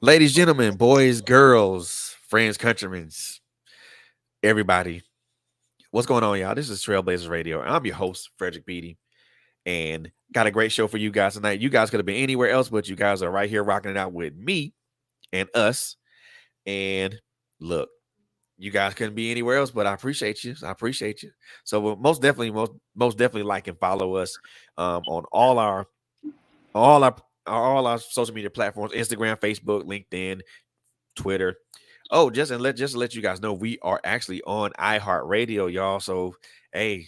Ladies, gentlemen, boys, girls, friends, countrymen, everybody, what's going on, y'all? This is TrailBlazerz Radio. I'm your host, Frederick Beatty, and got a great show for you guys tonight. You guys could have been anywhere else, but you guys are right here rocking it out with me and us. And look, you guys couldn't be anywhere else, but I appreciate you. I appreciate you. So most definitely like and follow us on all our all our social media platforms: Instagram, Facebook, LinkedIn, Twitter. Oh, just to let you guys know, we are actually on iHeartRadio, y'all. So hey,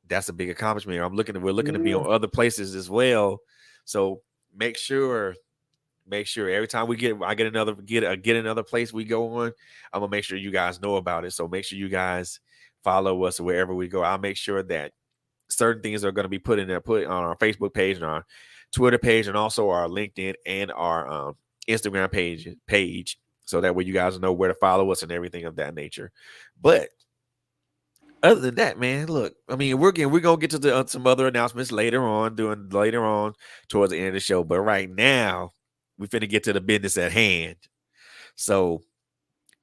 that's a big accomplishment. We're looking to be Yeah. on other places as well. So make sure, make sure every time I get another place we go on, I'm gonna make sure you guys know about it. So make sure you guys follow us wherever we go. I'll make sure that certain things are going to be put on our Facebook page and our Twitter page, and also our LinkedIn and our Instagram page, so that way you guys know where to follow us and everything of that nature. But other than that, man, look, I mean, we're gonna get to some other announcements later on towards the end of the show. But right now, we finna get to the business at hand. So,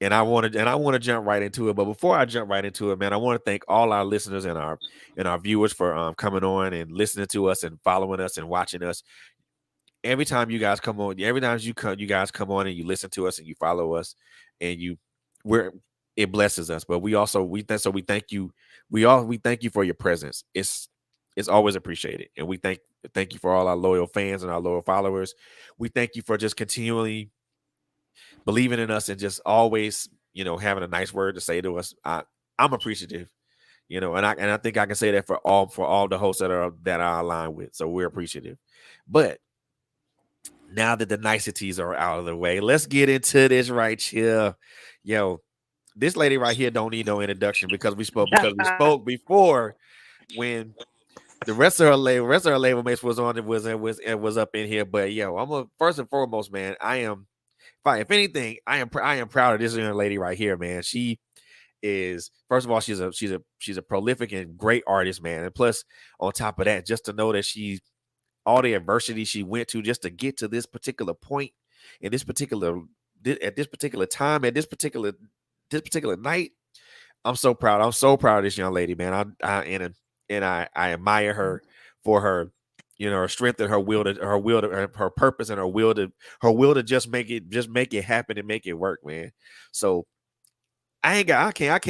and I want to jump right into it. But before I jump right into it, man, I want to thank all our listeners and our viewers for coming on and listening to us and following us and watching us. Every time you guys come on, every time you guys come on and you listen to us and you follow us, and we're it blesses us. But we thank you. We thank you for your presence. It's always appreciated, and we thank you for all our loyal fans and our loyal followers. We thank you for just continually believing in us and just always, having a nice word to say to us. I'm appreciative, and I think I can say that for all the hosts that are aligned with. So we're appreciative. But now that the niceties are out of the way, let's get into this right here. Yo, this lady right here don't need no introduction because we spoke before when rest of her label mates was on it was up in here. But yo, first and foremost, man, I am fine. If anything, I am proud of this young lady right here, man. She is, first of all, she's a prolific and great artist, man. And plus, on top of that, just to know that she's all the adversity she went to just to get to this particular point in at this particular time at this particular night. I'm so proud. I'm so proud of this young lady, man. I admire her for her, her strength and her purpose and her will to just make it happen and make it work, man. So I can't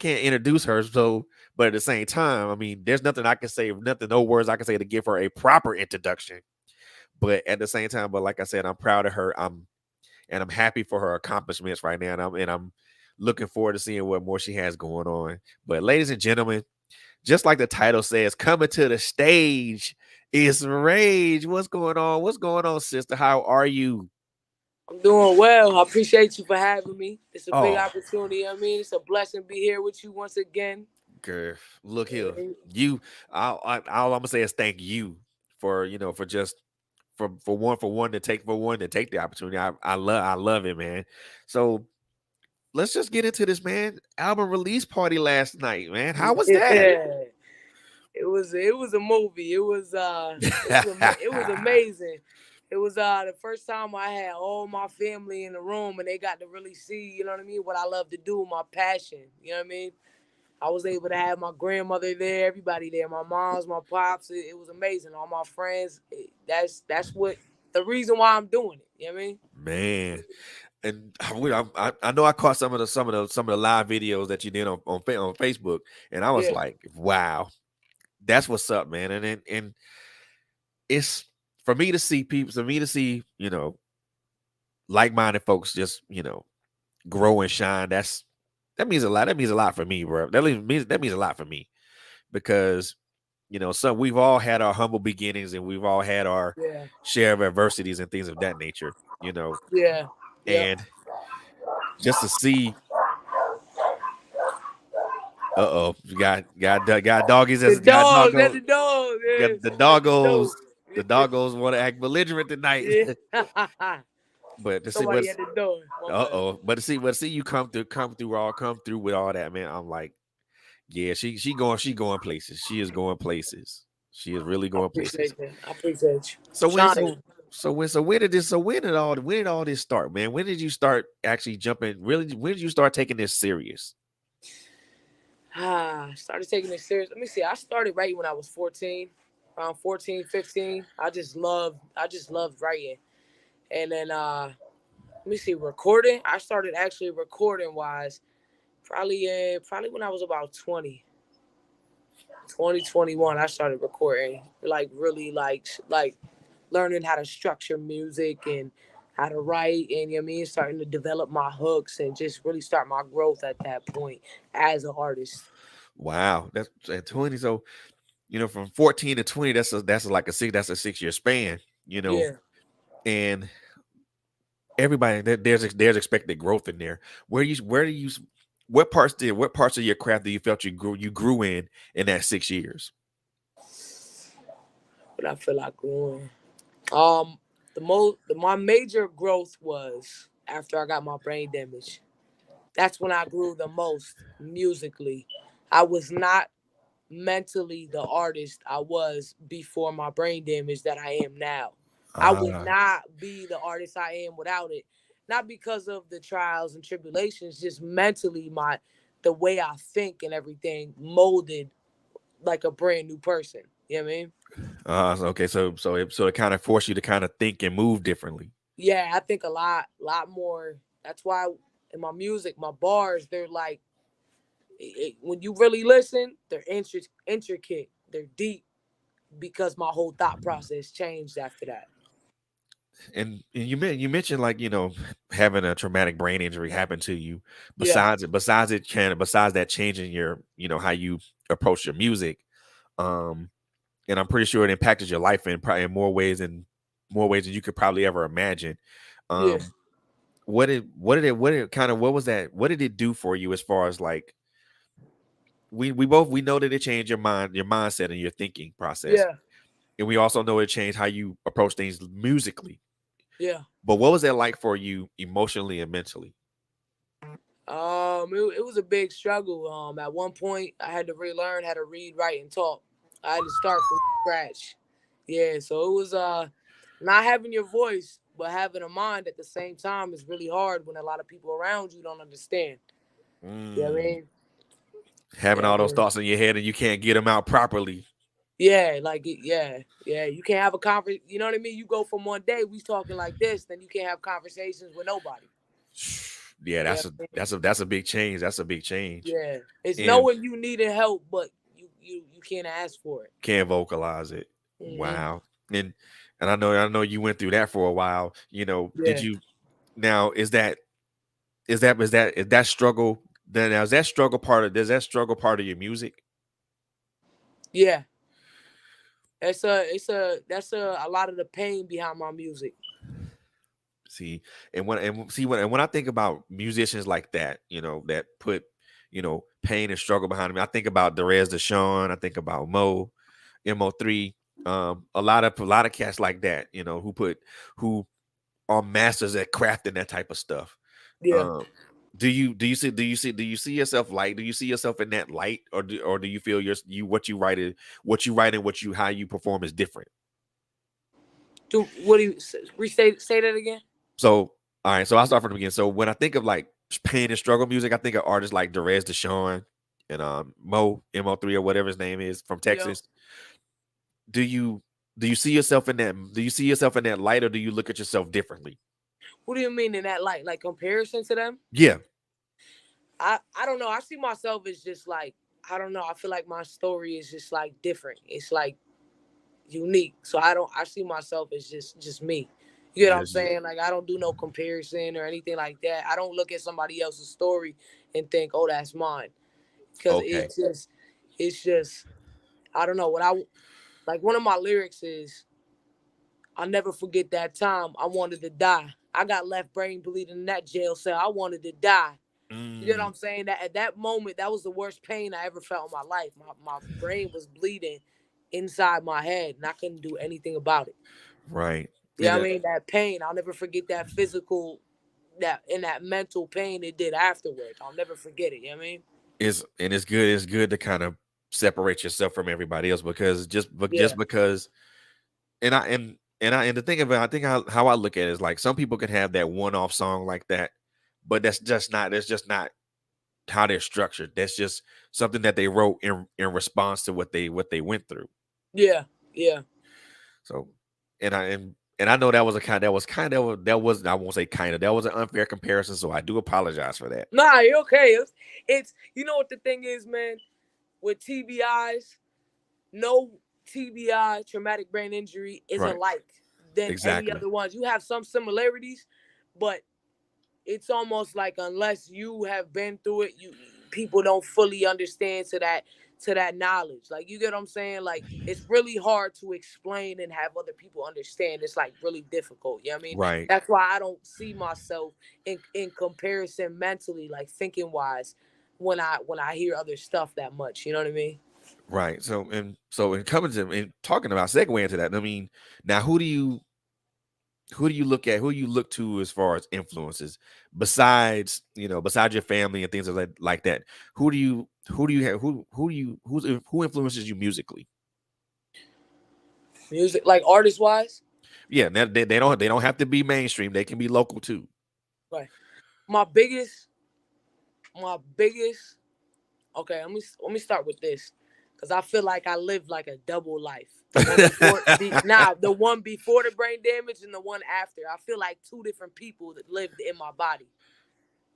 introduce her. So, but at the same time, I mean, there's nothing I can say, no words I can say to give her a proper introduction. But at the same time, but like I said, I'm proud of her. I'm happy for her accomplishments right now, and I'm looking forward to seeing what more she has going on. But ladies and gentlemen, just like the title says, coming to the stage is RAIG. What's going on? What's going on, sister? How are you? I'm doing well. I appreciate you for having me. It's a big Oh, opportunity. It's a blessing to be here with you once again. girl, look here. You, all I'm gonna say is thank you for for just for one to take the opportunity. I love it, man. So let's just get into this, man. Album release party last night, man. How was that? Yeah. It was a movie. It was amazing. It was the first time I had all my family in the room and they got to really see, you know what I mean, what I love to do, my passion. You know what I mean? I was able to have my grandmother there, everybody there, my mom's, my pops. It was amazing. All my friends. That's what the reason why I'm doing it. You know what I mean? Man, and I know I caught some of the live videos that you did on Facebook, and I was Yeah. like, wow, that's what's up, man. And it's for me to see people, for me to see like-minded folks just grow and shine. That means a lot. That means a lot for me, bro. That means a lot for me because some we've all had our humble beginnings and we've all had our Yeah. share of adversities and things of that nature. Yeah. Yep. And just to see, got doggies The as got dogs, that's doggo the dogs, yeah. got the That's the dogs. doggos. The doggos want to act belligerent tonight. Yeah. But to see Somebody what's at the door. My bad. but to see you come through with all that, man. I'm like, yeah, she going places. She is going places. She is really I going places. appreciate that. I appreciate you. So when so Shining. when did all this start, man? When did you start actually jumping? Really, when did you start taking this serious? Started taking it serious. Let me see. I started writing when I was 14, around 14, 15. I just loved writing. And then let me see, recording. I started actually recording wise probably when I was about 2021. I started recording, like really like learning how to structure music and how to write, and you know what I mean, starting to develop my hooks and just really start my growth at that point as an artist. Wow, that's at 20. So from 14 to 20, that's a 6 year span. Yeah. And everybody there's expected growth in there. Where do you what parts of your craft do you felt you grew in that 6 years? But I feel like growing. Um, my major growth was after I got my brain damage. That's when I grew the most musically. I was not mentally the artist I was before my brain damage that I am now. I would Ah, not be the artist I am without it. Not because of the trials and tribulations, just mentally the way I think and everything molded like a brand new person. You know what I mean? okay. So it kind of forced you to kind of think and move differently. Yeah, I think a lot more. That's why in my music, my bars, they're like when you really listen, they're intricate, they're deep because my whole thought process changed after that. And you mentioned, like, having a traumatic brain injury happen to you. Yeah, Besides that changing your how you approach your music. um and I'm pretty sure it impacted your life in probably in more ways than you could probably ever imagine. yeah. um what did it do for you, as far as like, we know that it changed your mindset and your thinking process, Yeah, and we also know it changed how you approach things musically. yeah. But what was that like for you emotionally and mentally? It was a big struggle. At one point, I had to relearn how to read, write, and talk. I had to start from scratch. Yeah, so it was not having your voice, but having a mind at the same time is really hard when a lot of people around you don't understand. You know what I Mm, mean? having Yeah, all those thoughts in your head and you can't get them out properly. yeah, yeah. You can't have a conversation. You know what I mean? You go from one day we talking like this, then you can't have conversations with nobody. Yeah, Yeah, that's a big change. That's a big change. yeah. It's And knowing you needed help, but you can't ask for it. can't vocalize it. Hmm. Wow. And I know you went through that for a while. Did Yeah, you now is that struggle then now is that struggle part of does that struggle part of your music? yeah. It's a that's a lot of the pain behind my music. See, and when I think about musicians like that, that put, pain and struggle behind me, I think about Derez Deshawn, I think about Mo3, a lot of cats like that, who are masters at crafting that type of stuff. Yeah. Um, do you see yourself in that light, or do you feel what you write and how you perform is different? Do what do you say that again? So, all right, so I'll start from the beginning. So when I think of like pain and struggle music, I think of artists like Derez Deshawn and Mo3 or whatever his name is from Yeah. Texas. Do you do you see yourself in that? Do you see yourself in that light, or do you look at yourself differently? What do you mean in that light? Like comparison to them? Yeah. I don't know. I see myself as just like I don't know. I feel like my story is just like different. It's like unique. So I see myself as just me. You get what I'm Just you. saying? Like I don't do no comparison or anything like that. I don't look at somebody else's story and think, "Oh, that's mine." Cuz Okay. it's just I don't know what I like one of my lyrics is I'll never forget that time I wanted to die. I got left brain bleeding in that jail cell. I wanted to die. You know what Mm, I'm saying? That at that moment, that was the worst pain I ever felt in my life. My brain was bleeding inside my head, and I couldn't do anything about it. right. You know And what I mean? That pain, I'll never forget that physical, that mental pain it did afterwards. I'll never forget it. You know what I mean? it's good to kind of separate yourself from everybody else, because just Yeah, because, and and the thing about, I think how I look at it is like some people can have that one-off song like that, but that's just not how they're structured. That's just something that they wrote in response to what they went through. Yeah, yeah. So, and I know that was a kind that was kind of that was I won't say kind of that was an unfair comparison. So I do apologize for that. Nah, you okay. It's you know what the thing is, man. With TBIs, no TBI, traumatic brain injury, is Right. alike than any Exactly. other ones. You have some similarities, but it's almost like unless you have been through it, you people don't fully understand to that knowledge. Like you get what I'm saying? Like it's really hard to explain and have other people understand. It's like really difficult. You know what I mean? Right. That's why I don't see myself in comparison mentally, like thinking wise, when I hear other stuff that much. You know what I mean? Right. So in coming to and talking about segue into that, I mean, now who do you look at? Who do you look to as far as influences besides besides your family and things like that? Who do you have who influences you musically? Music, like artist wise, Yeah, they don't have to be mainstream. They can be local too. right? My biggest, my biggest. Okay, let me start with this, because I feel like I live like a double life. The one before the one before the brain damage and the one after. I feel like two different people that lived in my body.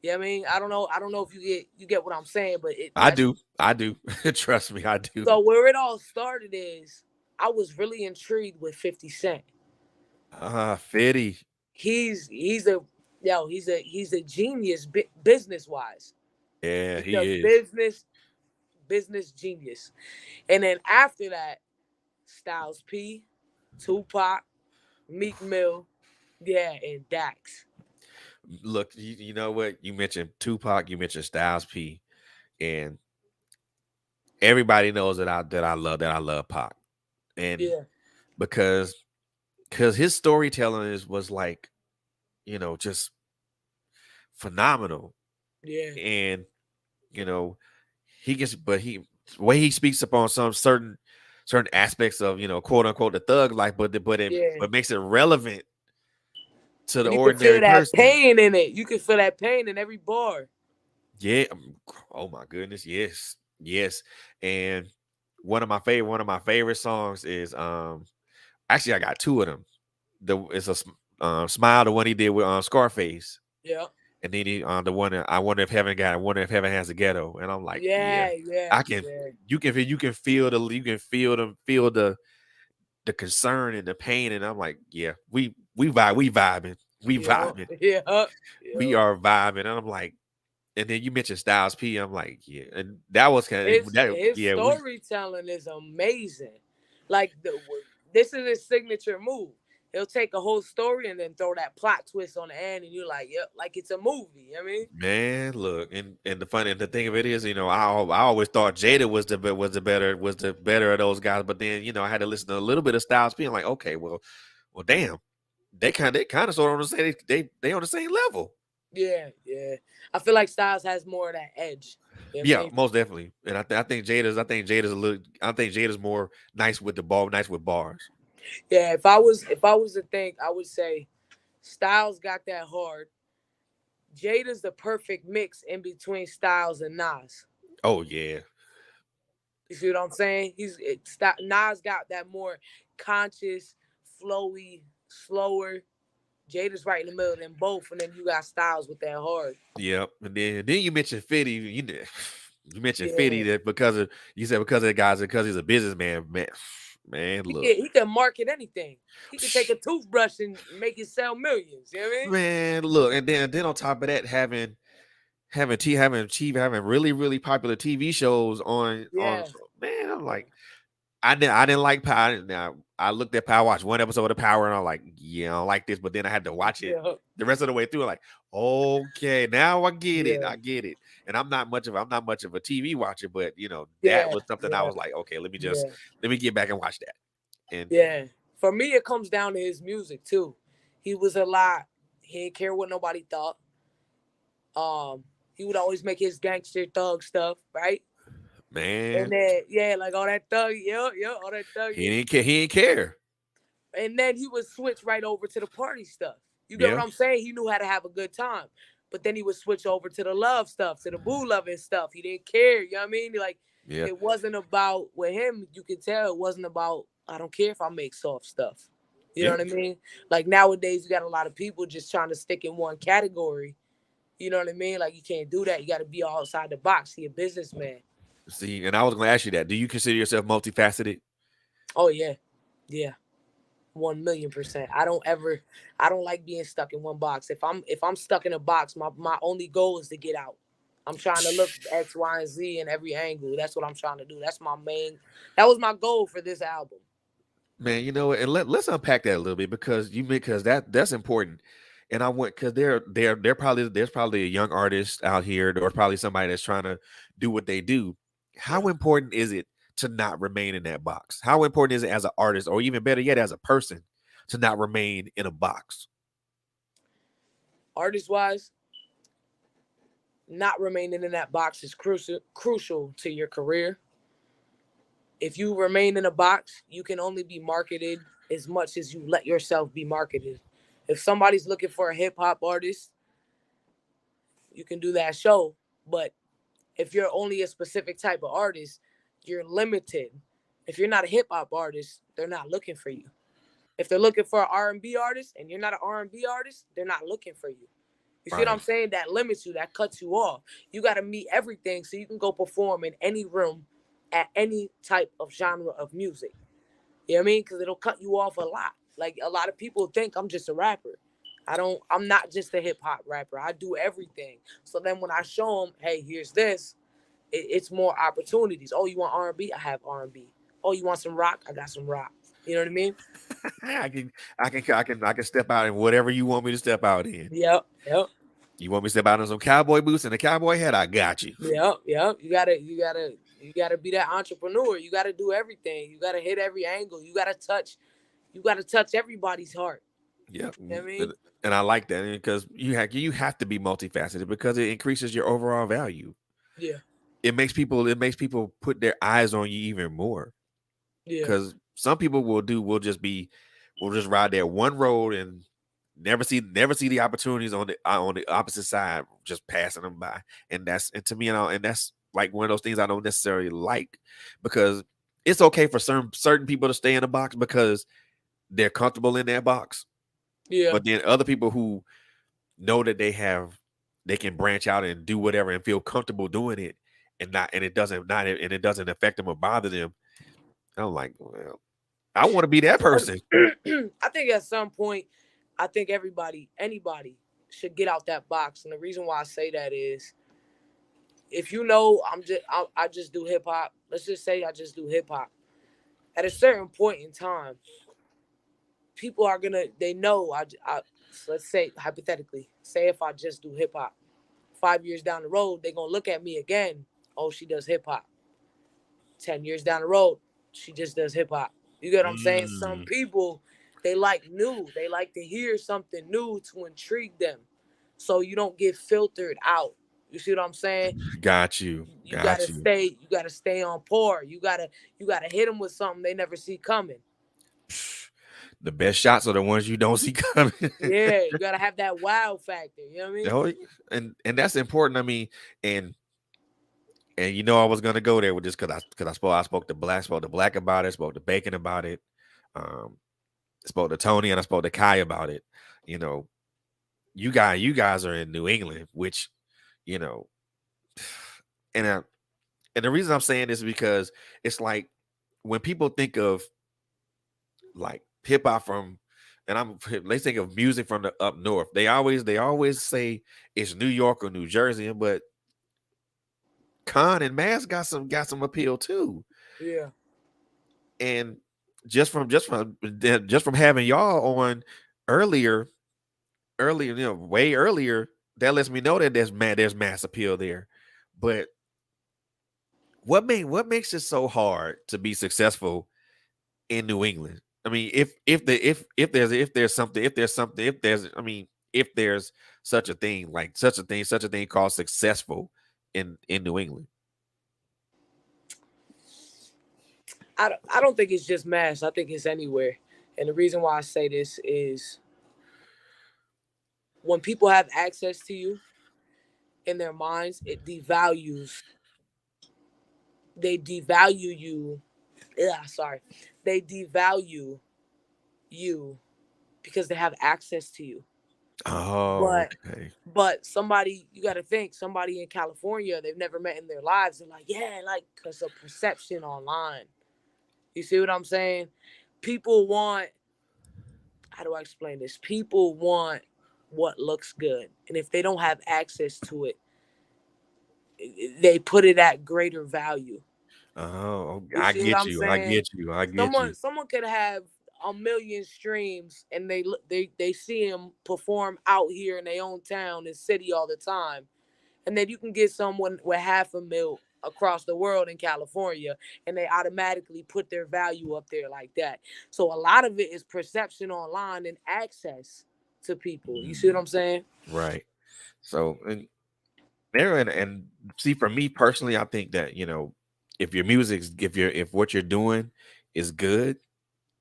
You know what I mean? I don't know if you get what I'm saying, but I that's do. I do. Trust me, I do. so where it all started is I was really intrigued with 50 Cent. Fitty. He's a he's a genius business wise. Yeah, He's he a is. business genius. And then after that, Styles P, Tupac, Meek Mill, yeah, and Dax. Look, you know what? You mentioned Tupac, you mentioned Styles P, and everybody knows that I love Pac. And Yeah, because his storytelling was like, just phenomenal. yeah, And you know, he gets but he the way he speaks upon some certain aspects of, quote unquote the thug life, yeah. but makes it relevant to the And you can feel ordinary that person. pain in it. You can feel that pain in every bar. Yeah. Oh my goodness. Yes. Yes. And one of my favorite songs is actually I got two of them. Smile, the one he did with Scarface. Yeah, And then the one that I wonder if heaven has a ghetto. And I'm like, yeah, yeah, yeah, I can yeah, you can feel the concern and the pain. And I'm like, yeah, we vibing. We yeah, vibing. yeah, We yeah. are vibing. And I'm like, and then you mentioned Styles P. I'm like, yeah. And that was kind of that, His yeah, we storytelling is amazing. Like this is his signature move. He'll take a whole story and then throw that plot twist on the end, and you're like, yep, like it's a movie. You know what I mean? man, look, and the thing of it is, I always thought Jada was the better of those guys, but then I had to listen to a little bit of Styles P. I'm like, okay, well, damn, they kind of sort of on the same they on the same level. Yeah, yeah. I feel like Styles has more of that edge. You know what I Yeah, mean? most definitely. And I think Jada's more nice with bars. Yeah, if I was to think, I would say Styles got that hard. Jada's the perfect mix in between Styles and Nas. Oh yeah. You see what I'm saying? Nas got that more conscious, flowy, slower. Jada's right in the middle of them both, and then you got Styles with that hard. Yep. And then you mentioned 50. You mentioned 50 Yeah, that because of the guys because he's a businessman, man. Man, look. he can market anything. He can take a toothbrush and make it sell millions. You know what I mean? Man, look, and then on top of that, having really really popular TV shows on Yeah, man, I'm like, I didn't like Power. Now I looked at Power, watched one episode of Power, and I'm like, yeah, I don't like this. But then I had to watch it yeah, the rest of the way through. Like, okay, now I get it. yeah, I get it. And I'm not much of a TV watcher, but that yeah, was something I yeah, was like, okay, yeah, let me get back and watch that. And yeah. For me, it comes down to his music too. He was a lot. He didn't care what nobody thought. He would always make his gangster thug stuff, right? And man, then yeah, like all that thug, yeah, all that thug. he didn't care. And then he would switch right over to the party stuff. You get what Yeah. I'm saying? He knew how to have a good time. But then he would switch over to the love stuff, to the boo loving stuff. He didn't care. You know what I mean? Like, Yeah. it wasn't about, with him, you could tell it wasn't about, I don't care if I make soft stuff. You know Yeah. what I mean? Like, nowadays, you got a lot of people just trying to stick in one category. You know what I mean? Like, you can't do that. You got to be outside the box. Be a businessman. See, and I was going to ask you that. Do you consider yourself multifaceted? Oh, yeah. Yeah. 1,000,000%. I don't like being stuck in one box. If I'm stuck in a box, my only goal is to get out. I'm trying to look X, Y, and Z in every angle. That's what I'm trying to do. That was my goal for this album. Man, you know, and let's unpack that a little bit because that's important. And I want because there's probably a young artist out here, or probably somebody that's trying to do what they do. How important is it to not remain in that box? How important is it as an artist, or even better yet, as a person, to not remain in a box? Artist wise, not remaining in that box is crucial to your career. If you remain in a box, you can only be marketed as much as you let yourself be marketed. If somebody's looking for a hip hop artist, you can do that show. But if you're only a specific type of artist, you're limited. If you're not a hip hop artist, they're not looking for you. If they're looking for an R&B artist and you're not an R&B artist, they're not looking for you. You see what I'm saying? That limits you, that cuts you off. You got to meet everything so you can go perform in any room at any type of genre of music. You know what I mean? Because it'll cut you off a lot. Like, a lot of people think I'm just a rapper. I'm not just a hip hop rapper. I do everything. So then when I show them, hey, here's this, it's more opportunities. Oh, you want R&B? I have R&B. Oh, you want some rock? I got some rock. You know what I mean? I can step out in whatever you want me to step out in. Yep. You want me to step out in some cowboy boots and a cowboy hat? I got you. Yep. You gotta be that entrepreneur. You gotta do everything. You gotta hit every angle. You gotta touch everybody's heart. Yeah. You know what I mean? And I like that because you have to be multifaceted because it increases your overall value. Yeah. It makes people put their eyes on you even more. Yeah. Because some people will just ride their one road and never see the opportunities on the opposite side, just passing them by. And to me, and that's like one of those things I don't necessarily like, because it's okay for certain people to stay in a box because they're comfortable in that box. Yeah. But then other people who know that they can branch out and do whatever and feel comfortable doing it, and it doesn't affect them or bother them. I'm like, well, I want to be that person. I think at some point, I think anybody should get out that box. And the reason why I say that is, if you know I just do hip hop, let's just say I just do hip hop. At a certain point in time, people are they know let's say hypothetically, say if I just do hip hop, 5 years down the road, they're gonna look at me again. Oh, she does hip hop. 10 years down the road, she just does hip hop. You get what I'm saying? Some people, they like new. They like to hear something new to intrigue them, so you don't get filtered out. You see what I'm saying? Got you. You gotta stay on par. You gotta hit them with something they never see coming. The best shots are the ones you don't see coming. Yeah, you gotta have that wow factor. You know what I mean? And that's important. I mean, and you know, I was gonna go there with this because I spoke to Black about it, spoke to Bacon about it, spoke to Tony, and I spoke to Kai about it. You know, you guys are in New England, which, you know, and the reason I'm saying this is because it's like when people think of like hip hop they think of music from the up north. They always say it's New York or New Jersey, but Con and Mass got some appeal too. Yeah. And just from having y'all on earlier, you know, way earlier, that lets me know that there's mass appeal there. But what makes it so hard to be successful in New England? I mean, if there's such a thing called successful in New England. I don't think it's just Mass. I think it's anywhere. And the reason why I say this is when people have access to you in their minds, they devalue you. Yeah, sorry. They devalue you because they have access to you. Oh, But okay. somebody, you got to think, somebody in California they've never met in their lives, they're like, yeah, like, because of perception online. You see what I'm saying? People want, how do I explain this? People want what looks good. And if they don't have access to it, they put it at greater value. Oh, You I see what get I'm you. I saying? get you. I get you. Someone could have a million streams and they see him perform out here in their own town and city all the time, and then you can get someone with 500,000 across the world in California, and they automatically put their value up there like that. So a lot of it is perception online and access to people. You see what I'm saying? Right. So, and there, and see, for me personally, I think that, if your music's, if what you're doing is good,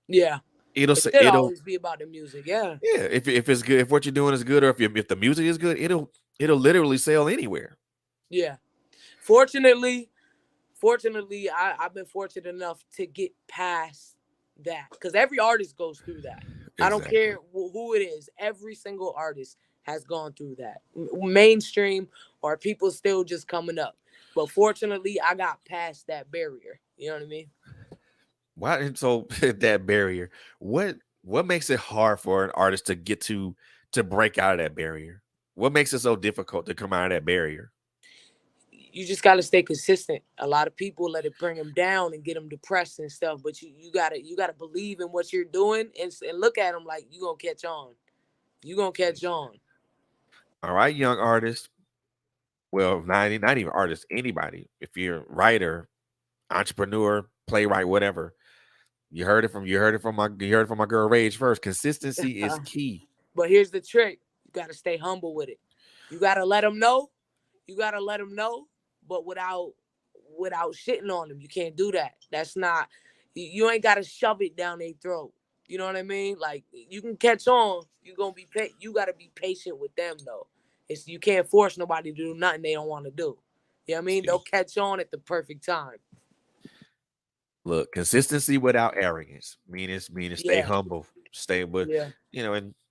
Yeah. it'll It say, should it'll, always be about the music. Yeah. yeah, if it's good, if what you're doing is good, or if the music is good, it'll literally sell anywhere. Yeah. Fortunately, I've been fortunate enough to get past that, because every artist goes through that. I don't Exactly. care who it is. Every single artist has gone through that, mainstream or people still just coming up. But fortunately, I got past that barrier. You know what I mean? Why? And so that barrier, what makes it hard for an artist to get to break out of that barrier? What makes it so difficult to come out of that barrier? You just got to stay consistent. A lot of people let it bring them down and get them depressed and stuff. But you gotta believe in what you're doing, and look at them like you gonna catch on. You gonna catch on. All right, young artists. Well, not even artists, anybody. If you're a writer, entrepreneur, playwright, whatever, you heard it from my girl Rage first. Consistency is key. But here's the trick: you gotta stay humble with it. You gotta let them know. You gotta let them know, but without shitting on them. You can't do that. That's not. You ain't gotta shove it down their throat. You know what I mean? Like, you can catch on. You gonna be. You gotta be patient with them though. You can't force nobody to do nothing they don't want to do. You know what I mean? They'll See, catch on at the perfect time. look, consistency without arrogance. Meaning stay Yeah, humble. Stay, but yeah,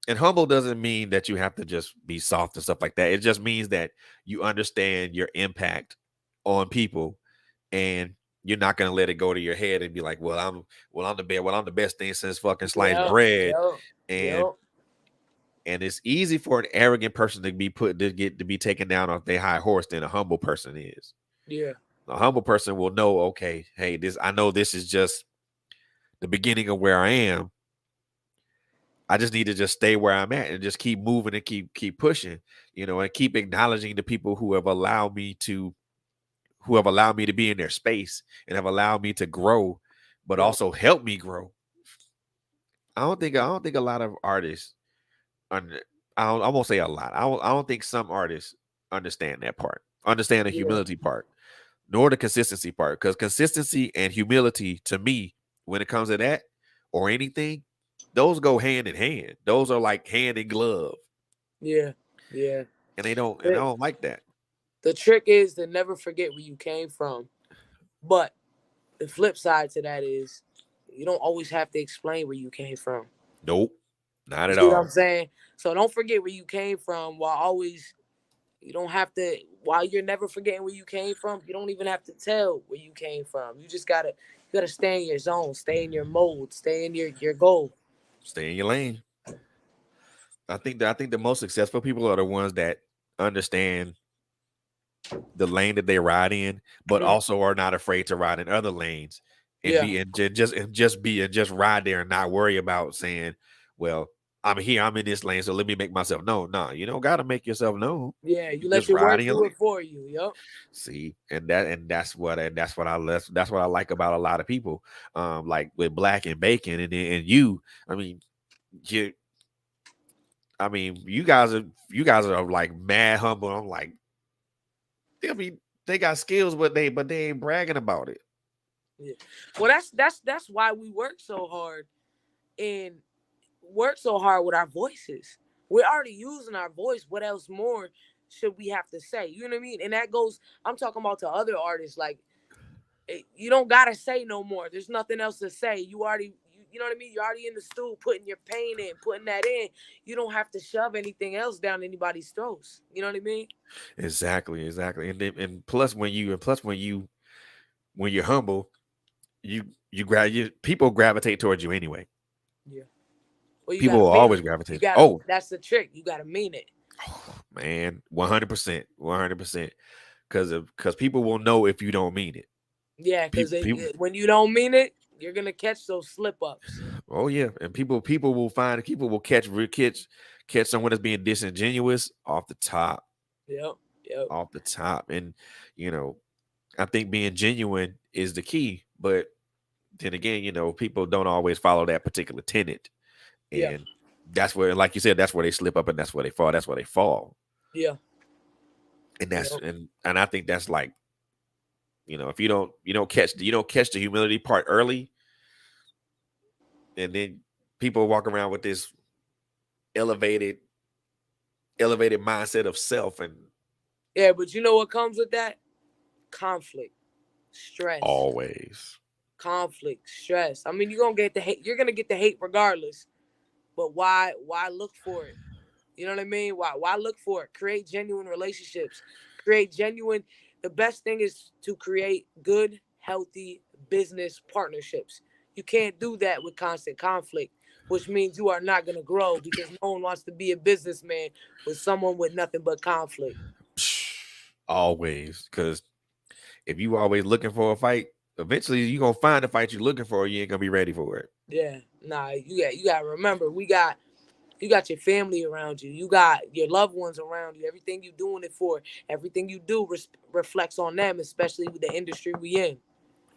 and humble doesn't mean that you have to just be soft and stuff like that. It just means that you understand your impact on people, and you're not gonna let it go to your head and be like, I'm the best thing since fucking sliced yeah, bread. yeah, And yeah, it's easy for an arrogant person to be taken down off their high horse than a humble person is. yeah, A humble person will know, okay, hey, I know this is just the beginning of where I am. I just need to just stay where I'm at and just keep moving and keep pushing, and keep acknowledging the people who have allowed me to be in their space and have allowed me to grow, but yeah, also help me grow. I don't think a lot of artists under I won't say a lot. I don't think some artists understand that part. Understand the yeah, humility part, nor the consistency part. Because consistency and humility, to me, when it comes to that or anything, those go hand in hand. Those are like hand in glove. yeah, yeah. And I don't like that. The trick is to never forget where you came from. But the flip side to that is you don't always have to explain where you came from. Nope. Not You at see what I'm all. saying? So don't forget where you came from, while always, you don't have to, while you're never forgetting where you came from, you don't even have to tell where you came from. You gotta stay in your zone, stay in your mode, stay in your goal. Stay in your lane. I think the most successful people are the ones that understand the lane that they ride in, but Mhm. also are not afraid to ride in other lanes and Yeah. be and just ride there and not worry about saying, well, I'm here, I'm in this lane, so let me make myself known. No, you don't gotta make yourself known. Yeah. You You let just your ride work in your do it lane. for you. Yup. See, that's what I like about a lot of people. Like with Black and Bacon and you, I mean, you you guys are like mad humble. I'm like, I mean, they got skills, but they ain't bragging about it. Yeah. Well, that's why we work so hard. and work so hard with our voices. We're already using our voice. What else more should we have to say? You know what I mean? And that goes, I'm talking about to other artists. Like, you don't gotta say no more. There's nothing else to say. You know what I mean? You're already in the stool putting your pain in, putting that in. You don't have to shove anything else down anybody's throats. You know what I mean? Exactly, exactly. And then, and plus when you're humble, people gravitate towards you anyway. Yeah. Well, you People gotta will mean always it. gravitate. Oh, That's the trick. You gotta mean it. man, 100%, 100%. Because people will know if you don't mean it. Yeah, because People, when you don't mean it, you're gonna catch those slip ups. oh yeah, and people will catch someone that's being disingenuous off the top, Yep. Yep. and you know, I think being genuine is the key, but then again, people don't always follow that particular tenet, Yeah. and that's where, like you said, that's where they slip up, and that's where they fall. That's where they fall, Yeah. and Yep. and I think that's like, if you don't catch the humility part early, and then people walk around with this elevated mindset of self, and Yeah, but you know what comes with that? Conflict, stress, always, conflict, stress. I mean, you're gonna get the hate. You're gonna get the hate regardless. But why look for it? You know what I mean? Why look for it? Create genuine relationships. Create genuine. The best thing is to create good, healthy business partnerships. You can't do that with constant conflict, which means you are not going to grow because no one wants to be a businessman with someone with nothing but conflict. always, because if you always looking for a fight, eventually you're gonna find the fight you're looking for. You ain't gonna be ready for it. Yeah, nah, you got to remember, you got your family around you. You got your loved ones around you. Everything you doing it for, everything you do reflects on them, especially with the industry we in.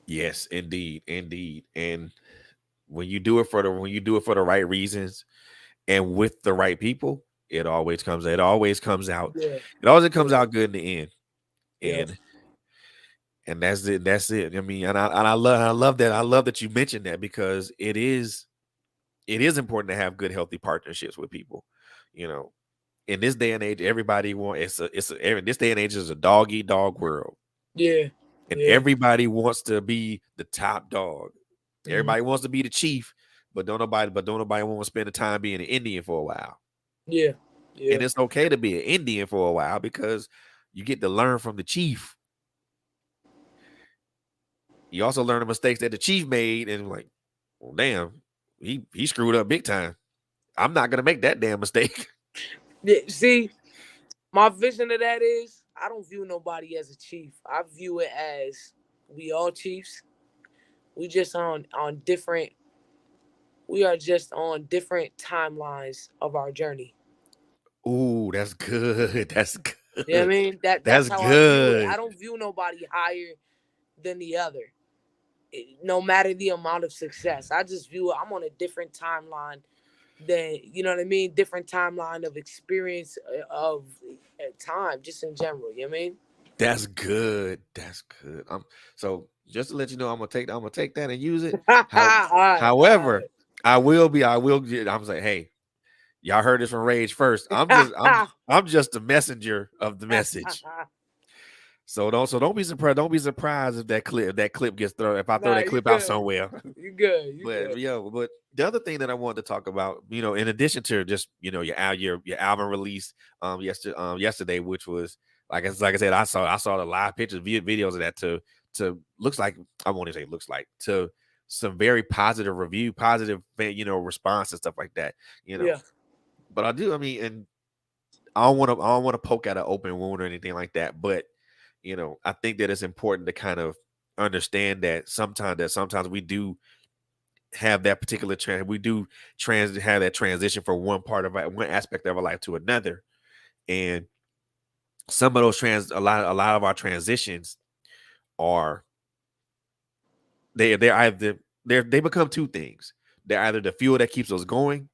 Yes, indeed, indeed. And when you do it for the right reasons and with the right people, it always comes out. Yeah. It always comes Yeah. out good in the end. Yep. And that's it. I mean, and I love that you mentioned that, because it is important to have good, healthy partnerships with people. You know, in this day and age, everybody want this day and age is a dog eat dog world, Yeah. and Yeah. everybody wants to be the top dog. Hmm. Everybody wants to be the chief, but don't nobody want to spend the time being an Indian for a while. Yeah. Yeah. And it's okay to be an Indian for a while, because you get to learn from the chief. You also learn the mistakes that the chief made, and like, well, damn, he screwed up big time. I'm not gonna make that damn mistake. Yeah. See, my vision of that is I don't view nobody as a chief. I view it as we all chiefs. We just on different. We are just on different timelines of our journey. Ooh, that's good. That's You know what I good. mean? That's That's how I view it. I good. don't view nobody higher than the other. No matter the amount of success, I just view it. I'm on a different timeline than, you know what I mean. Different timeline of experience of time, just in general. You know what I mean? That's good. That's good. So just to let you know, I'm gonna take that and use it. All How right, all however, I'm saying, hey, y'all heard this from Rage first. I'm just I'm right. I'm just the messenger of the message. So don't be surprised. Don't be surprised if that clip gets thrown. If I throw Nah, that you clip out good. somewhere. You good. You But good. yeah, but the other thing that I wanted to talk about, in addition to just your album release yesterday, which was like I said, I saw the live pictures, videos of that, to looks like, I won't even say looks like, to some very positive response and stuff like that. You know, Yeah. but I mean, and I don't want to poke at an open wound or anything like that, but I think that it's important to kind of understand that sometimes we do have that particular we do have that transition from one aspect of our life to another, and some of those a lot of our transitions are they're either they become two things. They're either the fuel that keeps us going,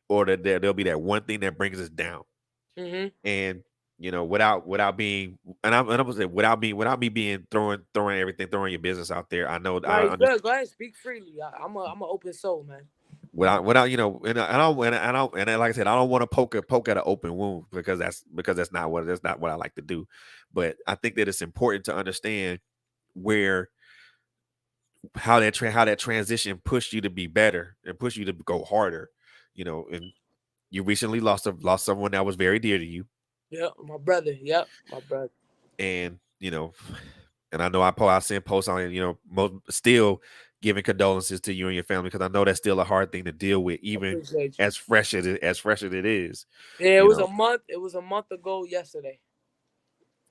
or that there'll be that one thing that brings us down. Mhm. And without being, and I'm gonna say, without me being throwing your business out there. I know Nah, I you understand. good. Go ahead, speak freely. I'm a open soul, man. without and like I said, I don't want to poke at an open wound because that's not what I like to do. But I think that it's important to understand where how that transition pushed you to be better and push you to go harder, and you recently lost someone that was very dear to you, Yep, my brother. Yep, my brother. and and I know I send posts on it, still giving condolences to you and your family because I know that's still a hard thing to deal with, even Appreciate you. as fresh as it is, Yeah, it you was know, a month. It was a month ago yesterday.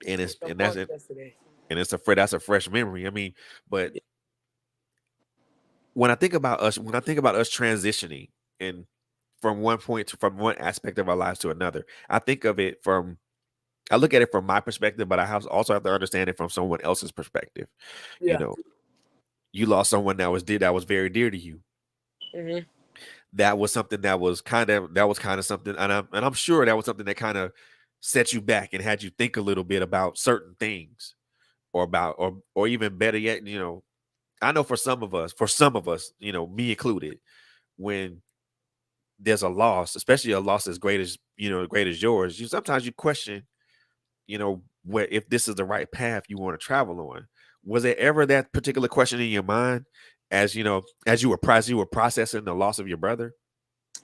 and It was it's a and that's month it, yesterday. and that's a fresh memory. I mean, but when I think about us transitioning and from one aspect of our lives to another, I look at it from my perspective, but also have to understand it from someone else's perspective. You Yeah. know, you lost someone that was very dear to you. Hmm. That was something that was kind of something, and I'm sure that was something that kind of set you back and had you think a little bit about certain things, or even better yet, I know for some of us, me included, when there's a loss, especially a loss as great as yours, sometimes you question, where if this is the right path you want to travel on. Was there ever that particular question in your mind as you were processing the loss of your brother?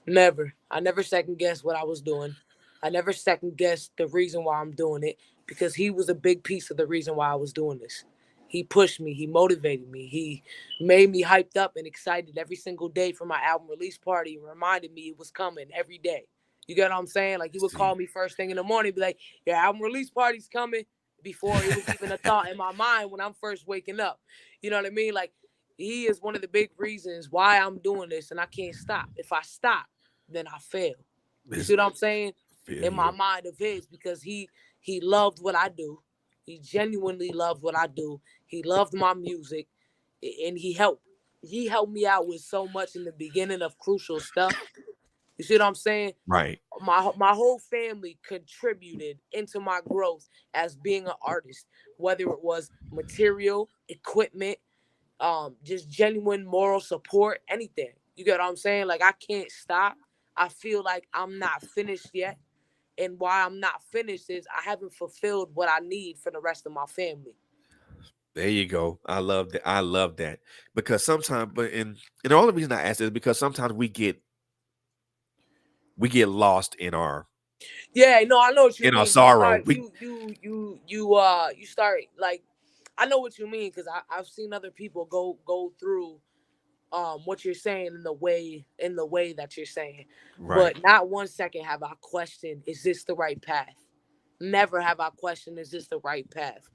Never. I never second guessed what I was doing. I never second guessed the reason why I'm doing it because he was a big piece of the reason why I was doing this. He pushed me. He motivated me. He made me hyped up and excited every single day for my album release party and reminded me it was coming every day. You get what I'm saying? Like he would call See, me first thing in the morning, be like, "Your album release party's coming," before it was even a thought in my mind when I'm first waking up. You know what I mean? Like he is one of the big reasons why I'm doing this and I can't stop. If I stop, then I fail. You see this what I'm saying? feel In my you. mind of his, because he loved what I do. He genuinely loved what I do. He loved my music, and he helped me out with so much in the beginning of crucial stuff. You see what I'm saying? Right. My whole family contributed into my growth as being an artist, whether it was material, equipment, just genuine moral support, anything. You get what I'm saying? Like I can't stop. I feel like I'm not finished yet. And why I'm not finished is I haven't fulfilled what I need for the rest of my family. There you go. I love that because sometimes, and the only reason I ask is because sometimes we get lost Yeah, no, I know what you in our mean. sorrow. We You start like I know what you mean because I've seen other people go through what you're saying in the way that you're saying. Right. But not 1 second have I questioned, is this the right path? Never have I questioned, is this the right path?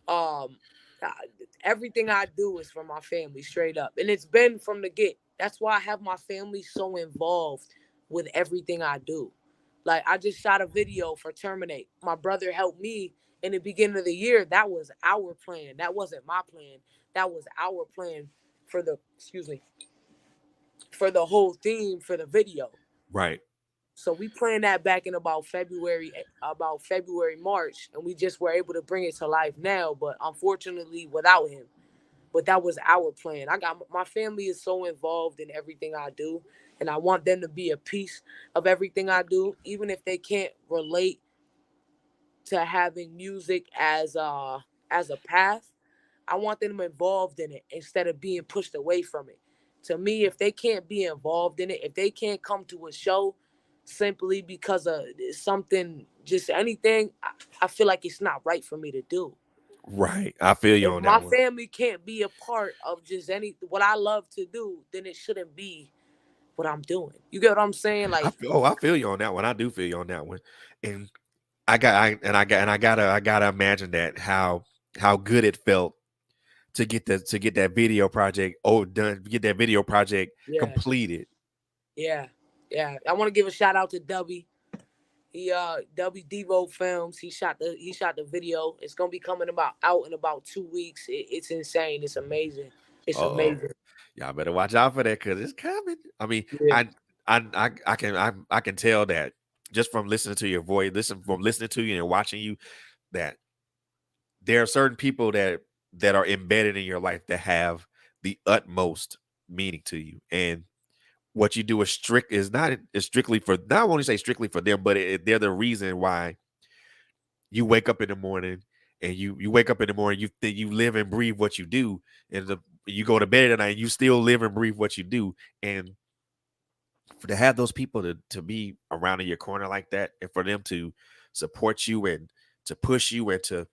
Um, I- Everything I do is for my family, straight up, and it's been from the get. That's why I have my family so involved with everything I do. Like I just shot a video for Terminate. My brother helped me in the beginning of the year. That was our plan. That wasn't my plan. That was our plan for the excuse me for the whole theme for the video. Right. So we planned that back in about February, March, and we just were able to bring it to life now. But unfortunately, without him. But that was our plan. I got my family is so involved in everything I do, and I want them to be a piece of everything I do, even if they can't relate to having music as a path. I want them involved in it instead of being pushed away from it. To me, if they can't be involved in it, if they can't come to a show simply because of something, just anything, I feel like it's not right for me to do. Right. I feel you If on my that one. family can't be a part of just any what I love to do, then it shouldn't be what I'm doing. You get what I'm saying? Like, I feel you on that one. I do feel you on that one. And I gotta imagine that how good it felt to get that video project done, get that video project yeah, completed. yeah, yeah. I want to give a shout out to Dubby. Dubby Devo Films. He shot the video. It's gonna be coming out in about 2 weeks. It's insane. It's amazing. It's Uh-oh. amazing. Y'all better watch out for that because it's coming. I mean, Yeah, I can tell that just from listening to your voice, from listening to you and watching you, that there are certain people that are embedded in your life that have the utmost meaning to you. And what you do is not is strictly for, not only say strictly for them, but they're the reason why you wake up in the morning, and you wake up in the morning, you think you live and breathe what you do, and you go to bed at night, you still live and breathe what you do. And to have those people to be around in your corner like that, and for them to support you and to push you and to,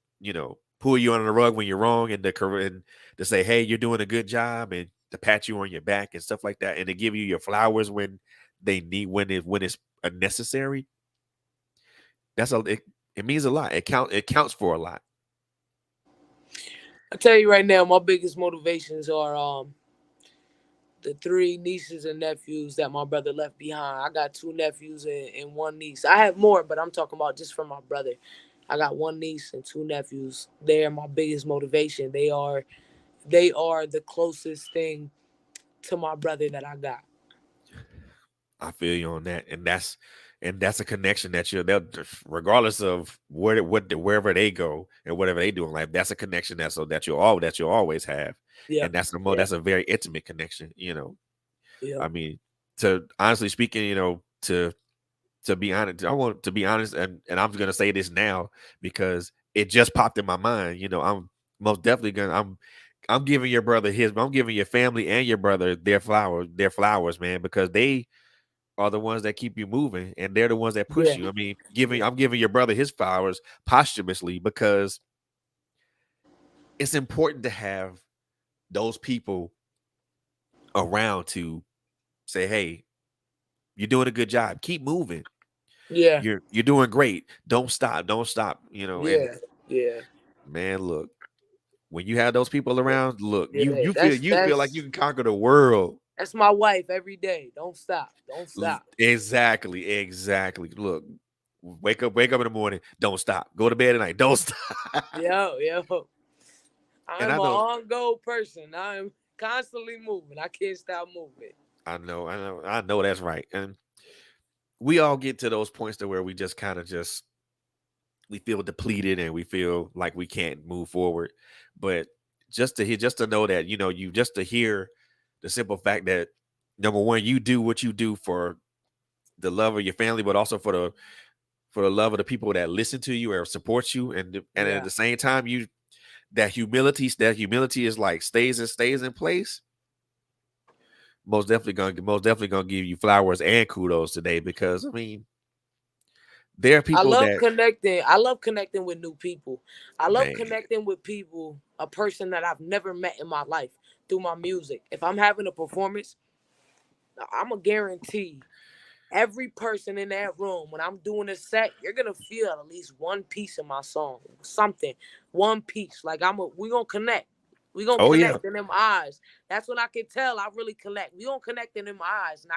pull you under the rug when you're wrong, and to say, hey, you're doing a good job, and to pat you on your back and stuff like that, and to give you your flowers when they need, when it's necessary. It means a lot. It counts for a lot. I tell you right now, my biggest motivations are the 3 nieces and nephews that my brother left behind. I got 2 nephews and 1 niece. I have more, but I'm talking about just from my brother. I got 1 niece and 2 nephews. They are my biggest motivation. They are the closest thing to my brother that I got. I feel you on that, and that's a connection that they'll, regardless of wherever they go and whatever they do in life, that's a connection that you'll always have, Yeah. and Yeah. that's a very intimate connection. Yeah. I mean, to honestly speaking, to be honest, I want to be honest, and I'm gonna say this now because it just popped in my mind. I'm most definitely gonna I'm giving your brother I'm giving your family and your brother their flowers, man, because they are the ones that keep you moving, and they're the ones that push Yeah. you. I mean, Yeah. I'm giving your brother his flowers posthumously because it's important to have those people around to say, "Hey, you're doing a good job. Keep moving. Yeah. You're doing great. Don't stop. Don't stop." And Yeah. Yeah. man, look, when you have those people around, look, you Yeah. you feel That's you feel like you that's can conquer the world. that's my wife every day. Don't stop. Don't stop. Exactly, exactly. Look, wake up in the morning. Don't stop. Go to bed at night. Don't stop. Yo, yo. And I'm I an know, on-go person. I'm constantly moving. I can't stop moving. I know that's right. And we all get to those points to where we just kind of just we feel depleted and we feel like we can't move forward. But just to know that, you just to hear the simple fact that number one, you do what you do for the love of your family, but also for the love of the people that listen to you or support you, and at Yeah. the same time, that humility is like stays in place. Most definitely gonna give you flowers and kudos today, because I mean, there are I people love that, connecting. I love connecting with new people. I love man, connecting with people, a person that I've never met in my life through my music. If I'm having a performance, I'm a guarantee every person in that room, when I'm doing a set, you're gonna feel at least one piece of my song, something, one piece. Like we gonna connect. We gonna oh yeah, connect in them eyes. That's when I can tell I really connect. We gonna connect in them eyes, and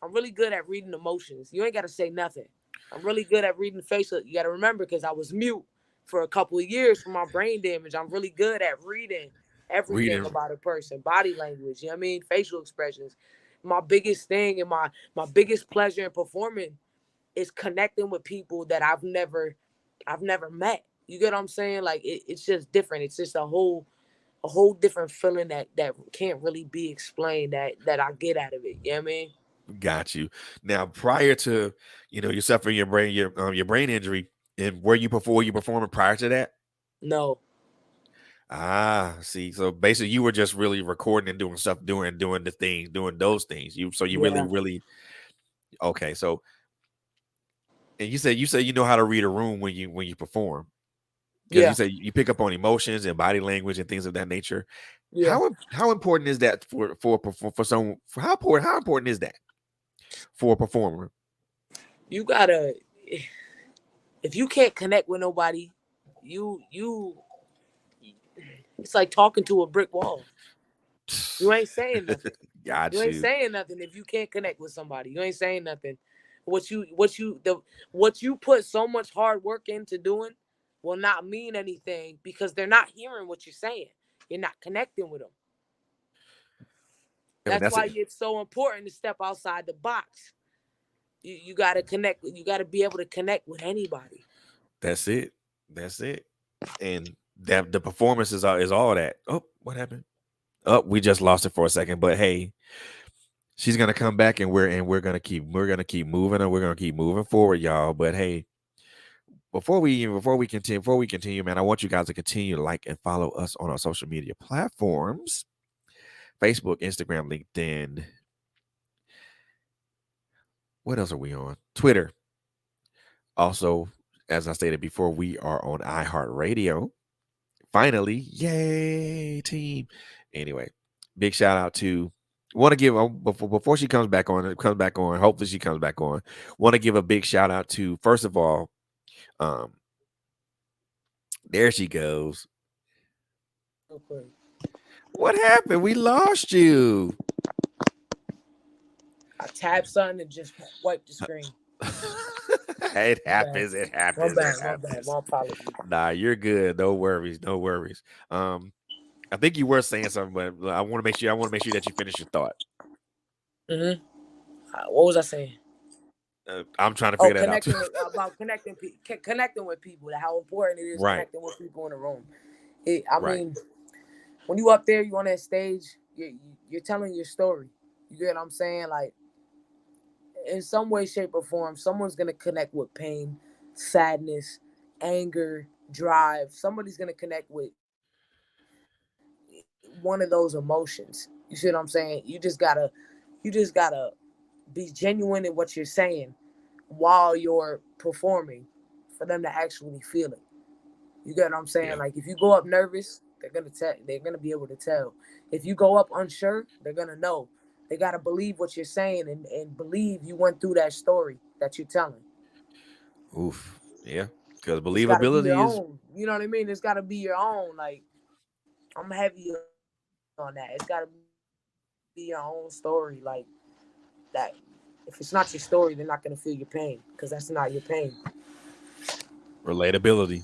I'm really good at reading emotions. You ain't gotta say nothing. I'm really good at reading facial. You gotta remember, because I was mute for a couple of years from my brain damage. I'm really good at reading everything reading, about a person, body language. You know what I mean? Facial expressions. My biggest thing and my biggest pleasure in performing is connecting with people that I've never met. You get what I'm saying? Like it's just different. It's just a whole different feeling that can't really be explained, that I get out of it. You know what I mean? got you. Now, prior to you suffering your brain injury, and were you performing prior to that? No. See, so basically, you were just really recording and doing stuff, doing those things. You really, Yeah. really okay. So, and you said you know how to read a room when you perform, because you Yeah. said you pick up on emotions and body language and things of that nature. Yeah. How important is that for someone? How important is that for a performer? You gotta, if you can't connect with nobody, you it's like talking to a brick wall. You ain't saying nothing. You Got ain't you. saying nothing if you can't connect with somebody. You ain't saying nothing. What you put so much hard work into doing will not mean anything, because they're not hearing what you're saying. You're not connecting with them. I mean, That's why it's so important to step outside the box. You got to connect. You got to be able to connect with anybody. that's it. That's it. And that the performance is all that. Oh, what happened? Oh, we just lost it for a second. But hey, She's gonna come back, and we're gonna keep moving, and we're gonna keep moving forward, y'all. But hey, before we continue, man, I want you guys to continue to like and follow us on our social media platforms: Facebook, Instagram, LinkedIn. What else are we on? Twitter. Also, as I stated before, we are on iHeartRadio. Finally, yay, team. Anyway, big shout out to want to give before she comes back on. Hopefully she comes back on. Want to give a big shout out to, first of all, um, there she goes. Okay. What happened? We lost you. I tapped something and just wiped the screen. It My happens. bad. It My happens. bad. It My bad. happens. My apologies. Nah, you're good. No worries. No worries. I think you were saying something, but I want to make sure. I want to make sure that you finish your thought. Mm-hmm. What was I saying? I'm trying to Oh, figure that out too. connecting with about connecting with people. How important it is Right. connecting with people in the room. I Right. mean, when you up there, you on that stage, you're telling your story. You get what I'm saying? Like, in some way, shape, or form, someone's gonna connect with pain, sadness, anger, drive. Somebody's gonna connect with one of those emotions. You see what I'm saying? You just gotta be genuine in what you're saying while you're performing for them to actually feel it. You get what I'm saying? Yeah. Like, if you go up nervous, they're gonna be able to tell. If you go up unsure, they're gonna know. They gotta believe what you're saying and believe you went through that story that you're telling. Oof. Yeah. Because It's gotta be your believability is own. You know what I mean? It's gotta be your own. Like, I'm heavy on that. It's gotta be your own story. Like that. If it's not your story, they're not gonna feel your pain because that's not your pain. relatability.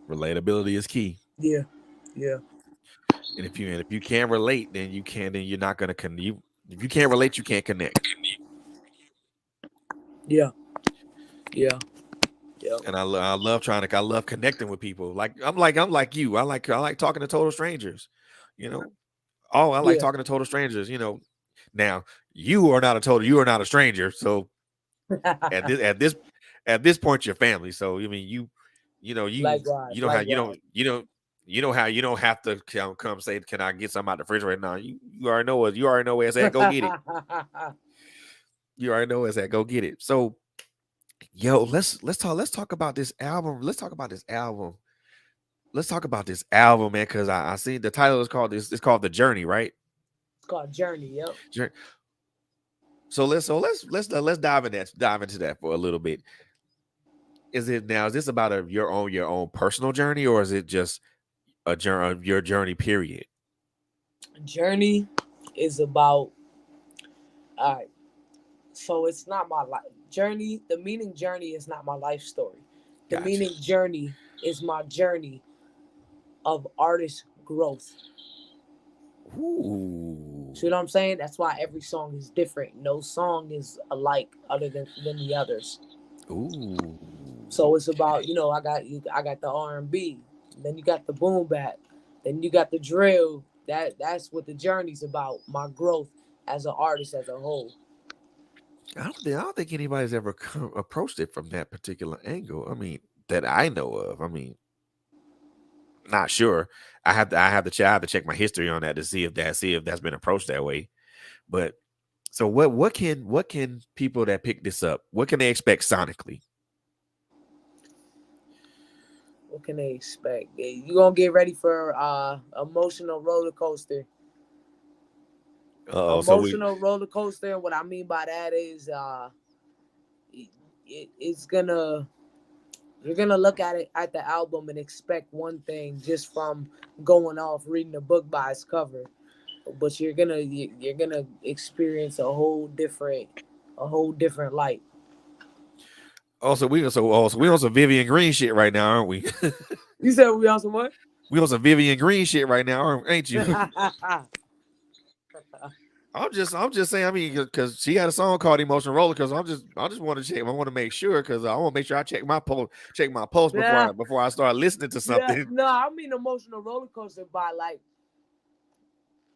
Relatability is key. Yeah. Yeah. And if you can't relate, then you're not gonna if you can't relate, you can't connect. Yeah. Yeah. Yeah. And I love connecting with people. I'm like you. I like talking to total strangers. You know. Oh, I like Yeah. talking to total strangers. Now you are not a stranger. So at this at this at this point, you're family. So I mean, you know you Likewise. you know how Likewise. you know how you don't have to come say, can I get something out the refrigerator? Now you already know what, you already know where it's at. Go get it. You already know where it's at. Go get it. So yo, let's talk about this album. Let's talk about this album. Let's talk about this album, man, because I see the title is called this. It's called The Journey, right? It's called Journey. Yep. Jour- So let's dive into that for a little bit. Is this about your own personal journey, or is it just a journey, your journey period? Journey is about, all right. So it's not my life journey. The meaning journey is not my life story. The Gotcha. meaning journey is my journey of artist growth. Ooh. See what I'm saying? That's why every song is different. No song is alike other than the others. Ooh. So it's about, Okay. I got the R&B, then you got the boom bap, then you got the drill. That's what the journey's about. My growth as an artist as a whole. I don't think anybody's ever approached it from that particular angle. I mean, that I know of. I mean, not sure. I have to check my history on that to see if that's been approached that way. But so what can people that pick this up, what can they expect sonically? What can they expect? You gonna get ready for emotional roller coaster. Oh, so we Emotional roller coaster. And what I mean by that is it's gonna you're gonna look at it at the album and expect one thing just from going off reading the book by its cover, but you're gonna experience a whole different light. we on some Vivian Green shit right now, aren't we? You said we on some what? We on some Vivian Green shit right now, ain't you? I'm just saying. I mean, because she had a song called "Emotional Roller." Because I just want to check. I want to make sure because I want to make sure I check my pulse before Yeah, I start listening to yeah. something. No, I mean emotional roller coaster by like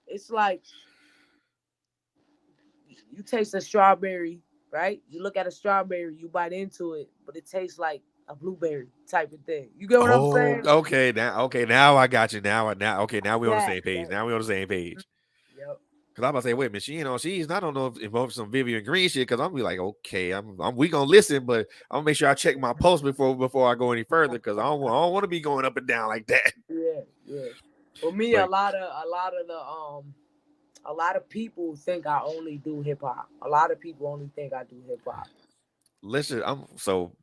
it's like you taste a strawberry, right? You look at a strawberry, you bite into it, but it tastes like a blueberry type of thing. You get what I'm Oh, saying? okay, now I got you. Okay, now we on the That same page. that. Now we on the same page. Yep. Cause I'm about to say, wait a minute, she's I don't know if involved some Vivian Green shit. Cause I'm be like, okay, we gonna listen, but I'm gonna make sure I check my pulse before I go any further. Cause I don't want to be going up and down like that. Yeah, yeah. For me, But a lot of people think I only do hip hop. A lot of people only think I do hip hop. listen,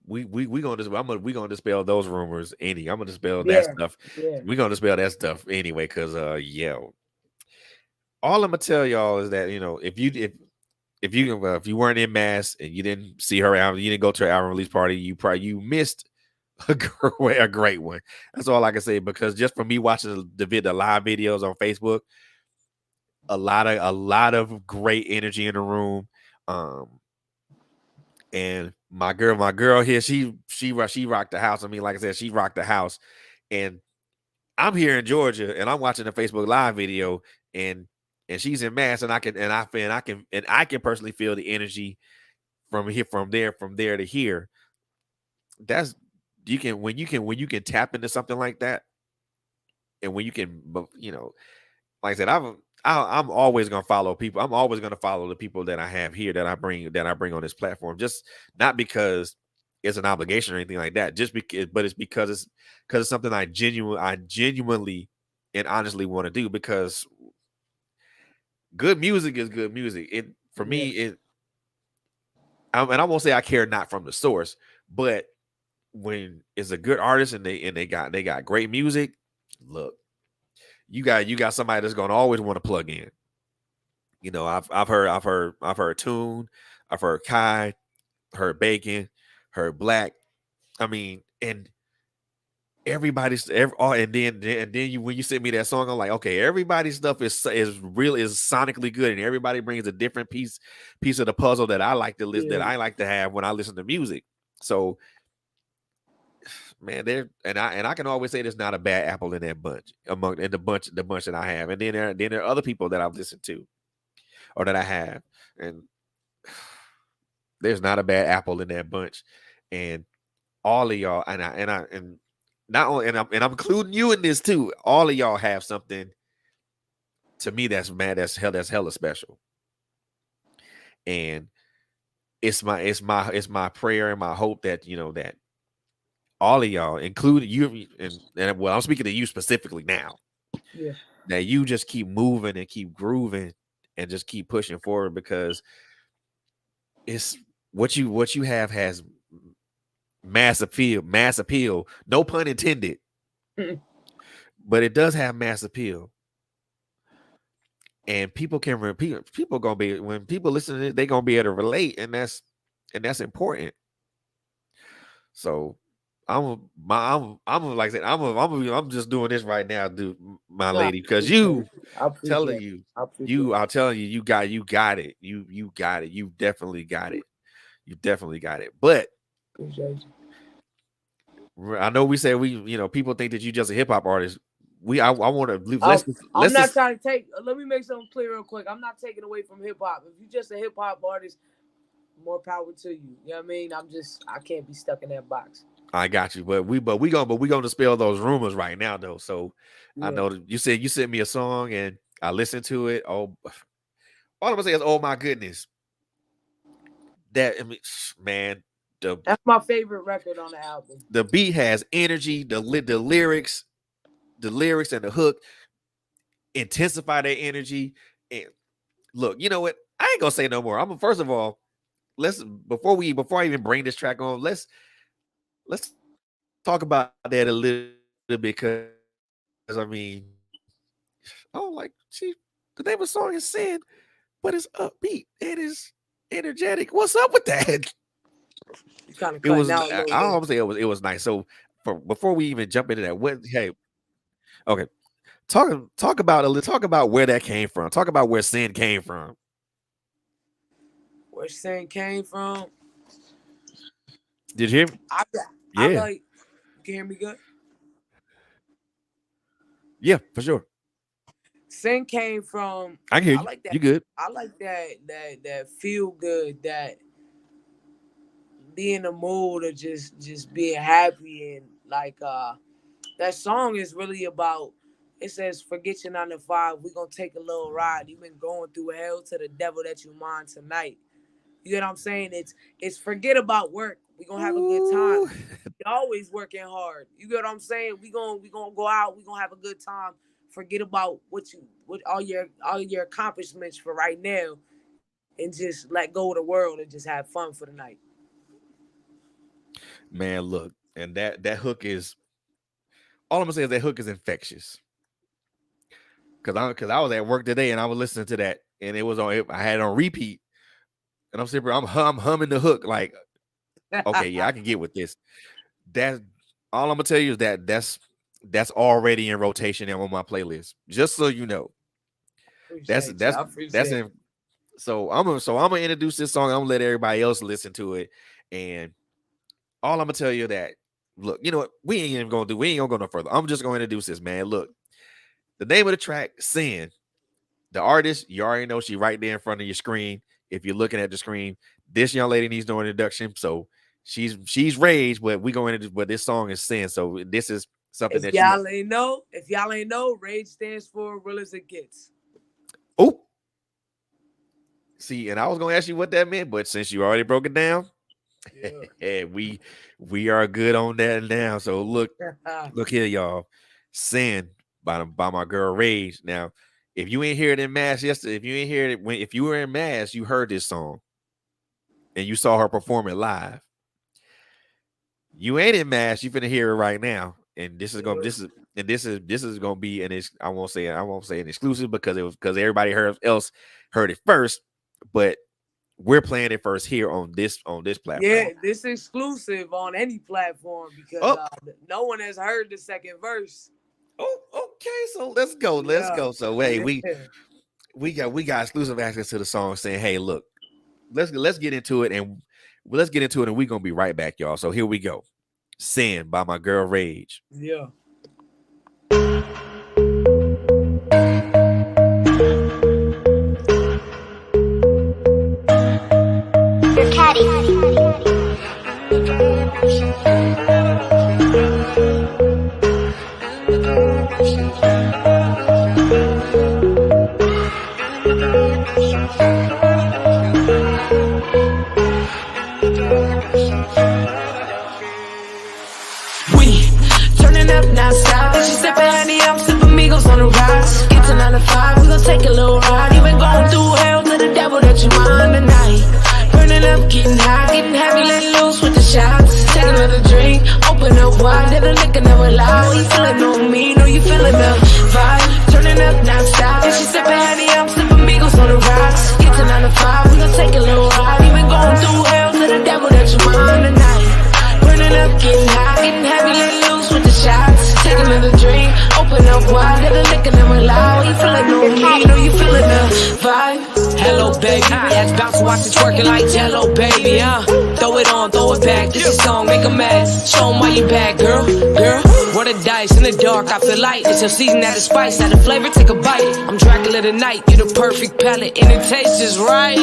we gonna dispel those rumors. I'm gonna dispel that Yeah, stuff. yeah, We gonna dispel that stuff anyway. Cause yeah, all I'm gonna tell y'all is that if you weren't in Mass and you didn't see her album, you didn't go to her album release party, you missed a great one. That's all I can say, because just from me watching the live videos on Facebook, a lot of great energy in the room. And my girl here, she rocked the house. I mean, like I said, she rocked the house. And I'm here in Georgia and I'm watching the Facebook live video, and she's in Mass, and I can personally feel the energy from there to here. That's when you can tap into something like that, and when you can, like I said, I'm always gonna follow people. I'm always gonna follow the people that I have here, that I bring on this platform. Just not because it's an obligation or anything like that. Just because, but it's because it's something I genuinely and honestly want to do. Because good music is good music. It for yeah, me, and I won't say I care not from the source, but when it's a good artist and they got great music, look, you got somebody that's gonna always want to plug in. I've heard Tune, I've heard Kai, heard Bacon, heard Black. I mean, and and then you when you sent me that song, I'm like, okay, everybody's stuff is sonically good, and everybody brings a different piece of the puzzle that I like to list that yeah, I like to have when I listen to music. So man, I can always say there's not a bad apple in that bunch, the bunch that I have. And then there are other people that I've listened to or that I have, and there's not a bad apple in that bunch. And all of y'all, and not only, and I'm including you in this too. All of y'all have something to me that's hella special. And it's my prayer and my hope that that all of y'all, including you, and well, I'm speaking to you specifically now, yeah. that you just keep moving and keep grooving and just keep pushing forward, because it's what you have has mass appeal, no pun intended, but it does have mass appeal. And people can repeat, people gonna be, when people listen to it, they gonna be able to relate, and that's important. So I'm like I said, I'm just doing this right now, dude, my No, I lady, because appreciate it. I appreciate telling it. you, I appreciate it. I'm telling you, you got it. You got it. You definitely got it. You definitely got it. But Appreciate I know we said people think that you just a hip hop artist. I want to you. I'm let's not just trying to take. Let me make something clear real quick. I'm not taking away from hip hop. If you're just a hip hop artist, more power to you. You know what I mean? I can't be stuck in that box. I got you, but we gonna dispel those rumors right now though. So I Yeah. know that you said you sent me a song and I listened to it. Oh, all I'm gonna say is, oh my goodness, that I mean, man, the That's my favorite record on the album. the beat has energy. The lyrics and the hook intensify that energy. And look, you know what? I ain't gonna say no more. First of all, let's before I even bring this track on, let's talk about that a little bit, because I mean, oh, like the name of the song is Sin, but it's upbeat. It is energetic. What's up with that? You kind of It was cutting out a little I bit. don't say it was nice. So before we even jump into that, hey, okay, talk about where that came from. Talk about where Sin came from. Where Sin came from? Did you hear me? I Yeah, like. You can hear me good? yeah, for sure. Sin came from. I can hear I you. like that. You good? I like that feel good, that be in the mood of just being happy, and like that song is really about. It says, "Forget your 9 to 5. We gonna take a little ride. You've been going through hell to the devil that you mind tonight." You know what I'm saying? It's forget about work. We gonna have a good time. You're always working hard. You get what I'm saying? We gonna go out. We gonna have a good time. Forget about what all your accomplishments for right now, and just let go of the world and just have fun for the night. Man, look, and that hook is all I'm gonna say is that hook is infectious. Cause I was at work today and I was listening to that and it was on. I had it on repeat, and I'm sitting, I'm humming the hook like, okay, yeah, I can get with this. That's all I'm gonna tell you is that's already in rotation and on my playlist. Just so you know, that's in. So I'm gonna introduce this song. I'm gonna let everybody else listen to it, and all I'm gonna tell you that, look, you know what? We ain't gonna go no further. I'm just gonna introduce this, man. Look, the name of the track, Sin. The artist, you already know, she right there in front of your screen. If you're looking at the screen, this young lady needs no introduction. So she's RAIG, but we going into, but this song is Sin. So this is something if y'all ain't know, RAIG stands for Real as It Gets. Oh, see, and I was gonna ask you what that meant, but since you already broke it down, yeah, we are good on that now. So look here, y'all. Sin by my girl RAIG. Now, if you ain't hear it in mass yesterday, if you were in mass, you heard this song and you saw her perform it live. You ain't in mass, you finna hear it right now. And this is gonna be I won't say an exclusive because everybody else heard it first, but we're playing it first here on this platform. Yeah, this exclusive on any platform because no one has heard the second verse. Oh, okay. So let's go. So hey, we got exclusive access to the song saying, hey, look, let's get into it and we're gonna be right back, y'all. So here we go. Sin by my girl RAIG. Yeah. Your caddy. Non-stop, and she sippin' honey, I'm sippin' Migos on the rocks. Get to 9 to 5, we gon' take a little ride. You been going through hell to the devil that you mind tonight. Burning up, getting high, getting heavy, let loose with the shots. Take another drink, open up wide, let the liquor never lie. You feelin' on me, know you feelin' the vibe. Turning up non-stop, and she sippin' honey, I'm sippin' Migos on the rocks. Get to 9 to 5, we gon' take a little ride. You been going through hell to the devil that you mind tonight. Burning up, getting high, getting heavy, let loose with the shots. Take another drink, open up wide, let the liquor never lie. You feelin' on me, know you feelin' the vibe. Hello, baby, yeah, it's bounce to watch it twerking like Jello, baby, Throw it on, throw it back, this is song, make 'em mad. Show 'em why you bad, girl, roll the dice, in the dark, I feel light. It's your season, add the spice, add the flavor, take a bite. I'm Dracula tonight, you the perfect palate, and it tastes just right,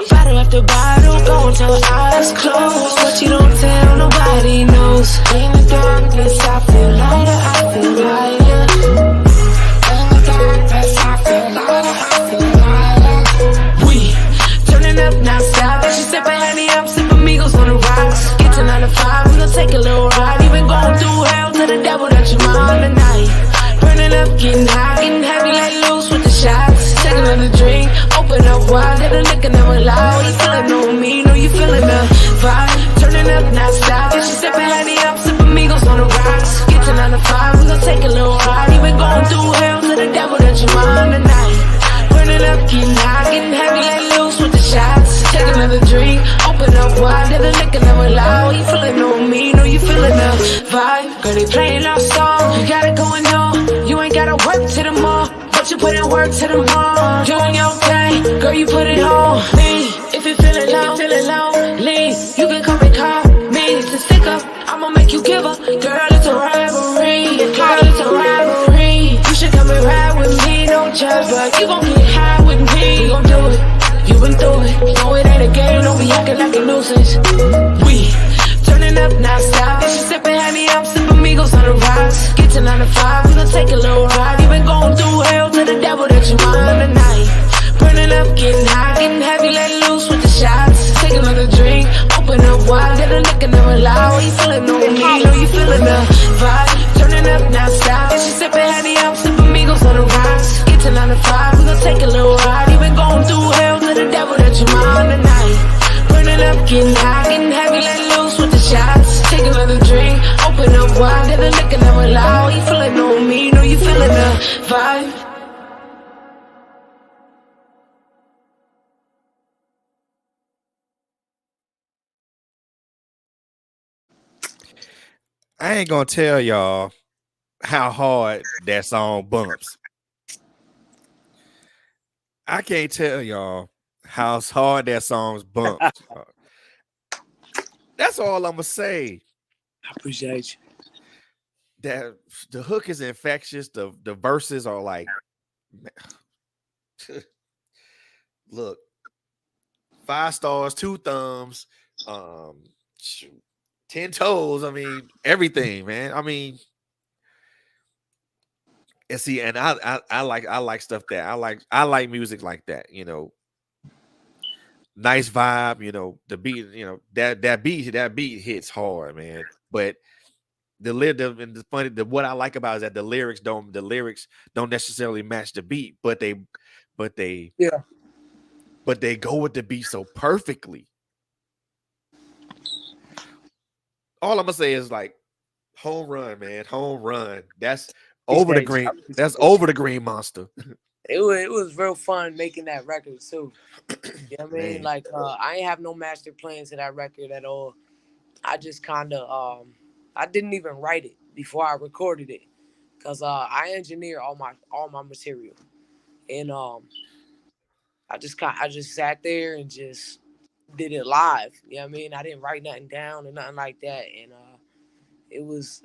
Bottle after bottle, going till eyes closed. What you don't tell, nobody knows. In the darkness, I feel lighter, I feel lighter. In the darkness, I feel lighter, I feel lighter. We turning up non-stop, and she sippin' honey, I'm sippin' Migos on the rocks. Get to 9 to 5, we gon' take a little ride. Even going through hell to the devil that you mind tonight. Burning up, getting high, getting heavy, let loose with the shots. Take another drink, open up wide, let the liquor never lie. You feelin' on me, know you feelin' the vibe. Turning up non-stop, and she sippin' honey, I'm sippin' Migos on the rocks. Get to 9 to 5, we gon' take a little ride. Even going through hell to the devil that you mind tonight. Burning up, getting high, getting heavy, let loose with the shots. Take another drink, open up wide, let the liquor never lie. You feelin' on me, know you feelin' the vibe. Girl, they playin' our song, you got it going on. You ain't gotta work to the mall, but you put in work to the mall. Doing your thing, girl, you put it on me. If you feelin' lonely, you can come and call me to stick up. I'ma make you give up. Girl, it's a rivalry. You should come and ride with You gon' get high with me. We gon' do it. You been through it. No, it ain't a game. Don't be acting like a nuisance. We turning up, not stop. If she sippin' honey, I'm sippin' Migos on the rocks. Get to 9 to 5, we gon' take a little ride. You been going through hell to the devil that you on tonight. Burning up, getting high, getting heavy, let loose with the shots. Take another drink, open up wide, get a liquor, never lie. You feelin' on me, know you feelin' the vibe. Turning up, not stop. If she sippin' honey, I'm sippin' Migos on the rocks. Get to 9 to 5, we gon' take a little ride. You been going through hell to the devil that you on tonight. Burning up, getting high, getting heavy, let loose with the shots. Take another drink, open up wide, get a liquor, never lie. You feelin' on me, know you feelin' the vibe. I ain't gonna tell y'all how hard that song bumps. I can't tell y'all how hard that song's bumps. That's all I'm gonna say. I appreciate you. That the hook is infectious. The verses are like, look, 5 stars, 2 thumbs, 10 toes. I mean, everything, man. I mean, and see, and I like stuff that I like music like that. You know, nice vibe. You know, the beat. You know that beat hits hard, man. But the funny, what I like about it is that the lyrics don't necessarily match the beat, but they go with the beat so perfectly. All I'm gonna say is like home run, man, home run. That's over the green. That's over the green monster. It was real fun making that record too. You know what I mean? Man. Like I ain't have no master plans to that record at all. I just kind of I didn't even write it before I recorded it, cause I engineer all my material, and I just sat there and just did it live. You know what I mean? I didn't write nothing down or nothing like that, and it was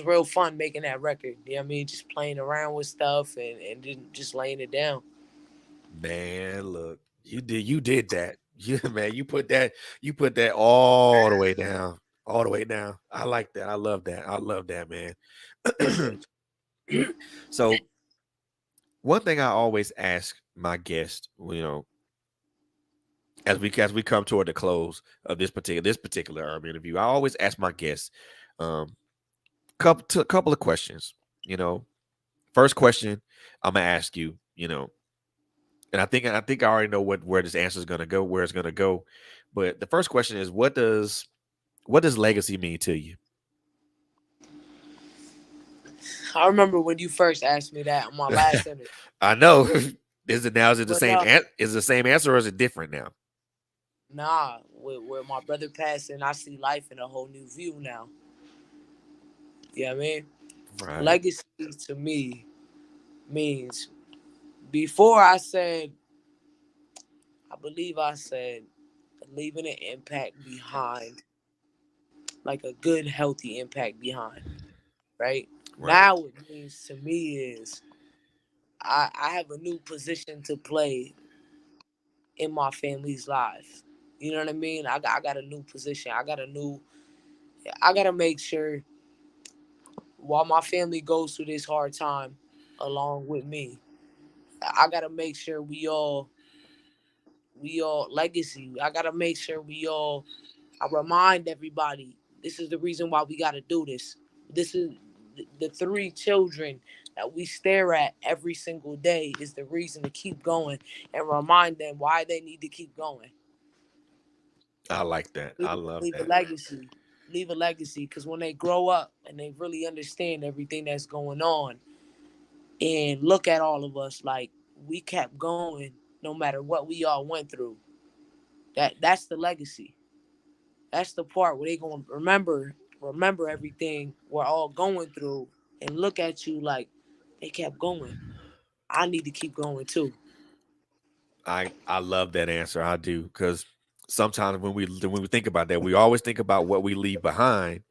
real fun making that record. You know what I mean? Just playing around with stuff and just laying it down. Man, look, you did that. You put that all the way down. All the way down. I like that. I love that, man. So one thing I always ask my guests, you know, as we come toward the close of this particular interview, I always ask my guests couple of questions. You know, first question I'm gonna ask you, you know, and I think I already know where this answer is gonna go, where it's gonna go. But the first question is, what does legacy mean to you? I remember when you first asked me that on my last interview. I know. Is it the same? Is it the same answer or is it different now? Nah, with my brother passing, I see life in a whole new view now. You know what I mean? Right. Legacy to me means, before I believe I said leaving an impact behind, like a good, healthy impact behind, right? Now what it means to me is I have a new position to play in my family's life. You know what I mean? I got a new position. I got to make sure while my family goes through this hard time along with me, I got to make sure we all legacy. I got to make sure I remind everybody, this is the reason why we got to do this. This is the 3 children that we stare at every single day is the reason to keep going, and remind them why they need to keep going. I like that. I love leave that. Leave a legacy, because when they grow up and they really understand everything that's going on and look at all of us like we kept going no matter what we all went through, that's the legacy. That's the part where they gonna remember everything we're all going through and look at you like they kept going. I need to keep going too. I love that answer. I do, because sometimes when we think about that, we always think about what we leave behind,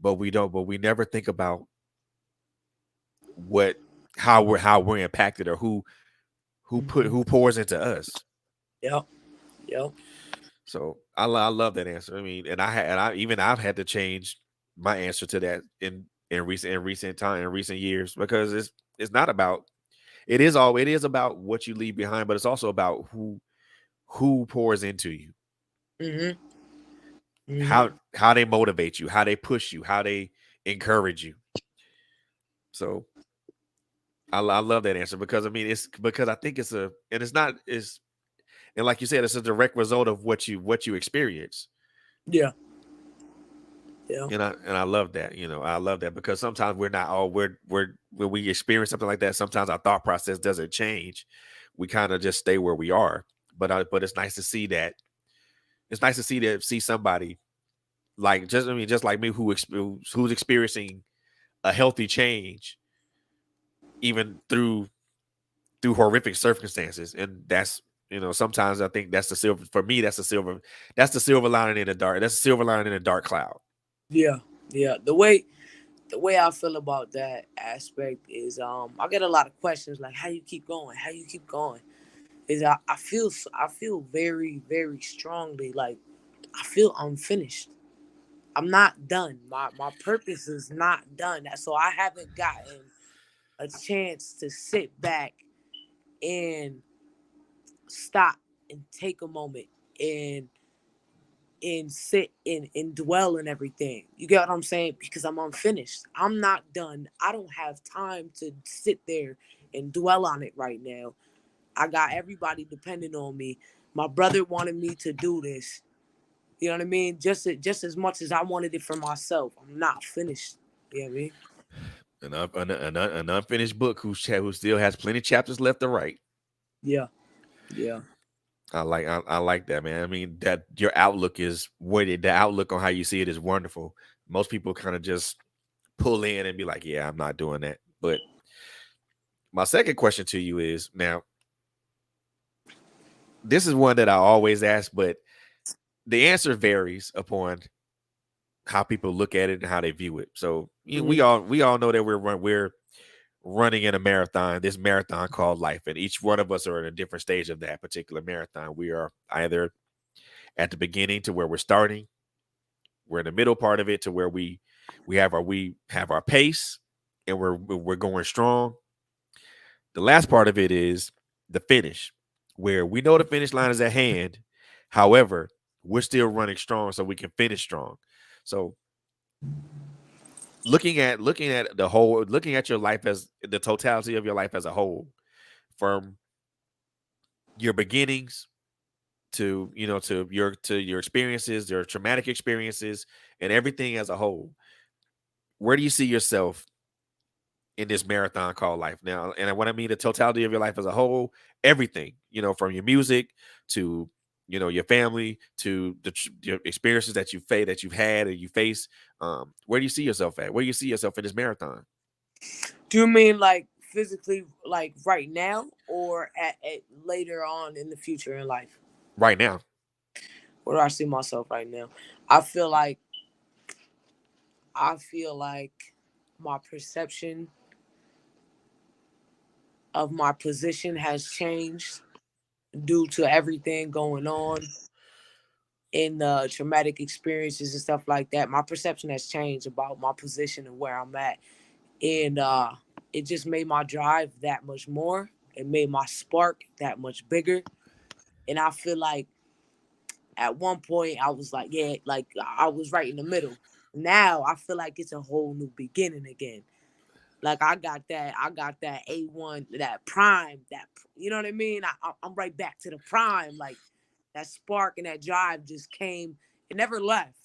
but we never think about what how we're impacted, or who pours into us. Yep. Yep. So I love that answer. I mean, I've had to change my answer to that in recent years, because it's not about, it is about what you leave behind, but it's also about who pours into you, Mm-hmm. Mm-hmm. how they motivate you, how they push you, how they encourage you. So I love that answer, because I mean, it's because I think it's not, it's, and like you said, it's a direct result of what you experience. Yeah. Yeah. And I love that. I love that, because sometimes we're not all we're when we experience something like that, sometimes our thought process doesn't change. We kind of just stay where we are. But it's nice to see that. It's nice to see somebody like, just like me, who's experiencing a healthy change, even through horrific circumstances. And sometimes I think that's the silver, for me, that's the silver lining in the dark. That's the silver lining in a dark cloud. Yeah. Yeah. The way I feel about that aspect is I get a lot of questions like how you keep going, how you keep going. Is I feel very, very strongly like I feel unfinished. I'm not done. My purpose is not done. So I haven't gotten a chance to sit back and stop and take a moment and sit and dwell in everything. You get what I'm saying? Because I'm unfinished. I'm not done. I don't have time to sit there and dwell on it right now. I got everybody depending on me. My brother wanted me to do this. You know what I mean? Just as much as I wanted it for myself. I'm not finished. You know what I mean? An unfinished book who still has plenty of chapters left to write. Yeah. Yeah. I like that, man. I mean, that your outlook is the outlook on how you see it is wonderful. Most people kind of just pull in and be like, yeah, I'm not doing that. But my second question to you is, now, this is one that I always ask, but the answer varies upon how people look at it and how they view it. So we all know that we're running in a marathon, this marathon called life, and each one of us are in a different stage of that particular marathon. We are either at the beginning, to where we're starting, we're in the middle part of it, to where we have our pace, and we're going strong. The last part of it is the finish, where we know the finish line is at hand. However, we're still running strong so we can finish strong. So looking at your life, as the totality of your life as a whole, from your beginnings to your experiences, your traumatic experiences, and everything as a whole, where do you see yourself in this marathon called life now? And what I mean, the totality of your life as a whole, everything, from your music to your family, to your experiences that you've had and you face. Where do you see yourself at? Where do you see yourself in this marathon? Do you mean like physically, like right now, or at later on in the future in life? Right now. Where do I see myself right now? I feel like I feel like my perception of my position has changed due to everything going on in the traumatic experiences and stuff like that. My perception has changed about my position and where I'm at. And it just made my drive that much more. It made my spark that much bigger. And I feel like at one point I was like, yeah, like I was right in the middle. Now I feel like it's a whole new beginning again. Like I got that A1, that prime, that, you know what I mean? I'm right back to the prime. Like that spark and that drive just came. It never left,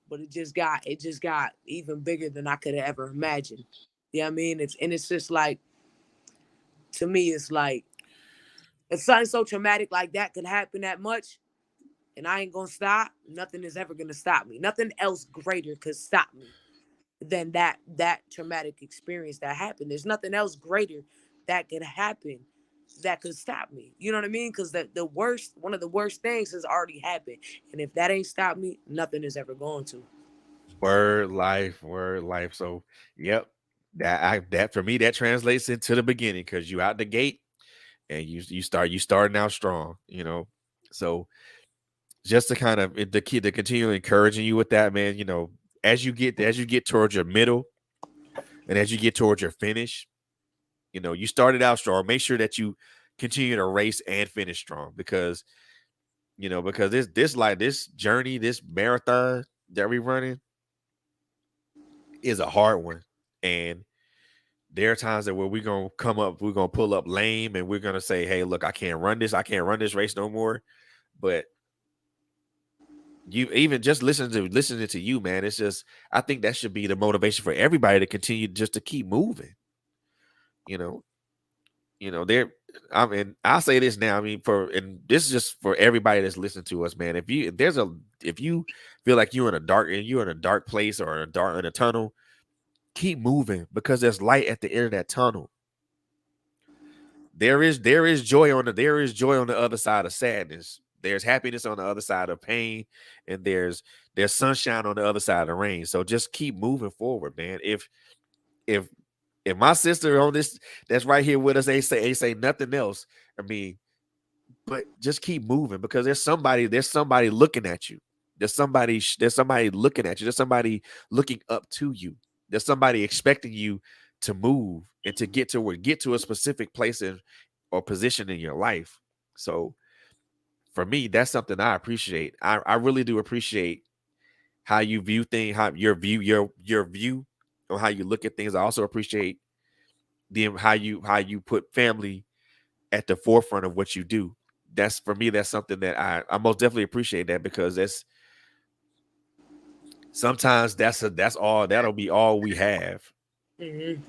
but it just got even bigger than I could have ever imagined. You know what I mean? It's just like, to me, it's like, if something so traumatic like that could happen that much, and I ain't gonna stop, nothing is ever gonna stop me. Nothing else greater could stop me than that traumatic experience that happened. There's nothing else greater that could happen that could stop me. You know what I mean? Because one of the worst things has already happened. And if that ain't stopped me, nothing is ever going to. Word life, word life. So, yep. That for me, that translates into the beginning, because you out the gate and you starting out strong, So just to kind of the key to continue encouraging you with that, man, as you get towards your middle and as you get towards your finish, you started out strong. Make sure that you continue to race and finish strong, because this journey, this marathon that we running is a hard one. And there are times that where we're gonna pull up lame, and we're gonna say, hey, look, I can't run this race no more. But you even just listening to you, man, it's just, I think that should be the motivation for everybody to continue just to keep moving. You know, there, I mean, I'll say this now. I mean, and this is just for everybody that's listening to us, man. If you feel like you're in a dark place or in a tunnel, keep moving, because there's light at the end of that tunnel. There is joy on the other side of sadness. There's happiness on the other side of pain, and there's sunshine on the other side of the rain. So just keep moving forward, man. If my sister on this that's right here with us ain't say nothing else, I mean, but just keep moving, because there's somebody looking at you. There's somebody looking at you. There's somebody looking up to you. There's somebody expecting you to move and to get to a specific place or position in your life. So for me, that's something I appreciate. I really do appreciate how you view things, how your view on how you look at things. I also appreciate how you put family at the forefront of what you do. That's, for me, that's something that I most definitely appreciate, that, because sometimes that'll be all we have. Mm-hmm.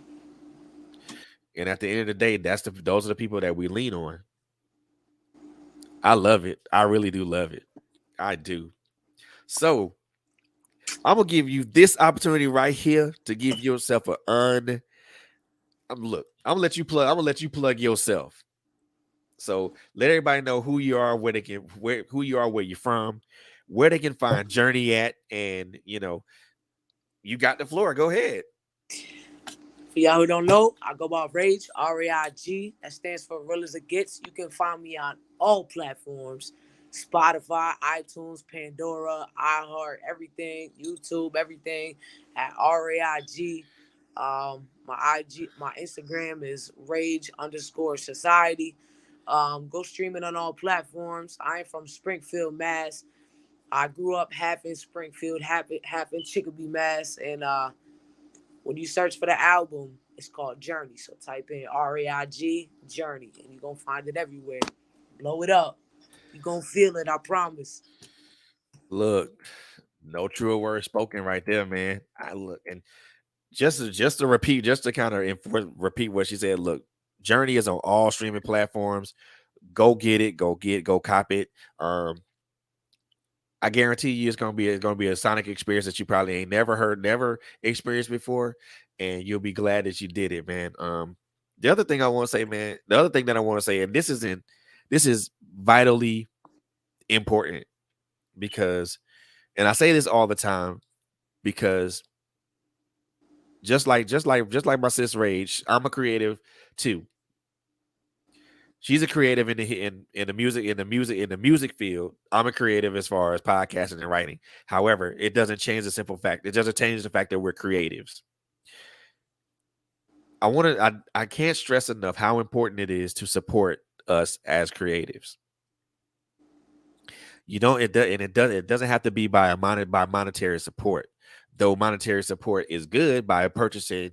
And at the end of the day, those are the people that we lean on. I love it. I really do love it. I do. So I'm gonna give you this opportunity right here to give yourself I'm gonna let you plug yourself. So let everybody know who you are, where you're from, where they can find Journey at, and you got the floor. Go ahead. For y'all who don't know, I go by RAIG, RAIG. That stands for Real as It Gets. You can find me on all platforms: Spotify, iTunes, Pandora, iHeart, everything, YouTube, everything at RAIG. My Instagram is rage_society. Go stream it on all platforms. I am from Springfield, Mass. I grew up half in Springfield, half in Chicopee, Mass. And when you search for the album, it's called Journey. So type in RAIG Journey, and you're going to find it everywhere. Blow it up. You're going to feel it, I promise. Look, no truer word spoken right there, man. And just to repeat, just to kind of repeat what she said. Look, Journey is on all streaming platforms. Go get it. Go cop it. I guarantee you, it's gonna be a sonic experience that you probably ain't never experienced before, and you'll be glad that you did it, man. The other thing that I want to say, and this is vitally important, because, and I say this all the time, because just like my sis Rage, I'm a creative too. She's a creative in the music field. I'm a creative as far as podcasting and writing. However, it doesn't change the simple fact. It doesn't change the fact that we're creatives. I can't stress enough how important it is to support us as creatives. It doesn't have to be by monetary support. Though monetary support is good, by purchasing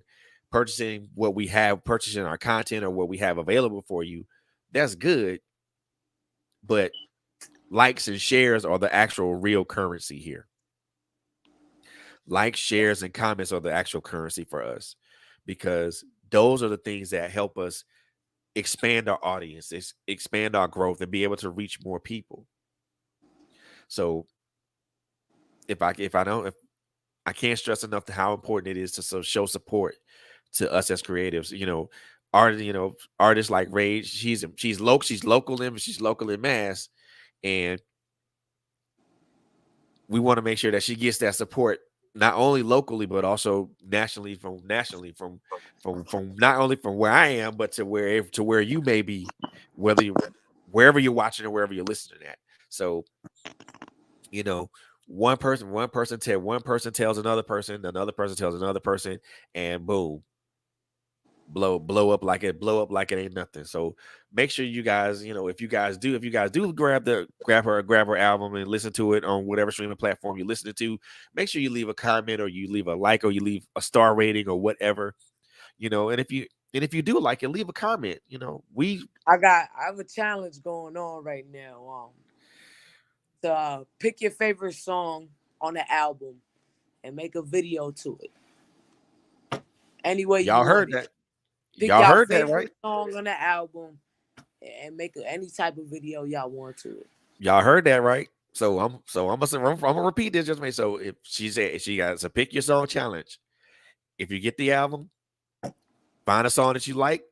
what we have, purchasing our content or what we have available for you. That's good, but likes and shares are the actual real currency here. Likes, shares, and comments are the actual currency for us, because those are the things that help us expand our audience, expand our growth, and be able to reach more people. So I can't stress enough to how important it is to show support to us as creatives. Artists like Rage, she's local in Mass, and we want to make sure that she gets that support not only locally but also nationally from not only from where I am but to where you may be, whether you wherever you're watching or wherever you're listening at. So, you know, one person tells another person tells another person, and boom, blow up like it ain't nothing. So make sure you guys, if you guys do grab her album and listen to it on whatever streaming platform you're listening to, make sure you leave a comment or you leave a like or you leave a star rating or whatever, and if you do like it, leave a comment. I have a challenge going on right now. To pick your favorite song on the album and make a video to it. Any way you Y'all heard want that. it. Pick Y'all your heard that, favorite right? song on the album and make any type of video y'all want to it. Y'all heard that, right? So I'm gonna repeat this just so if she got a pick your song challenge. If you get the album, find a song that you like,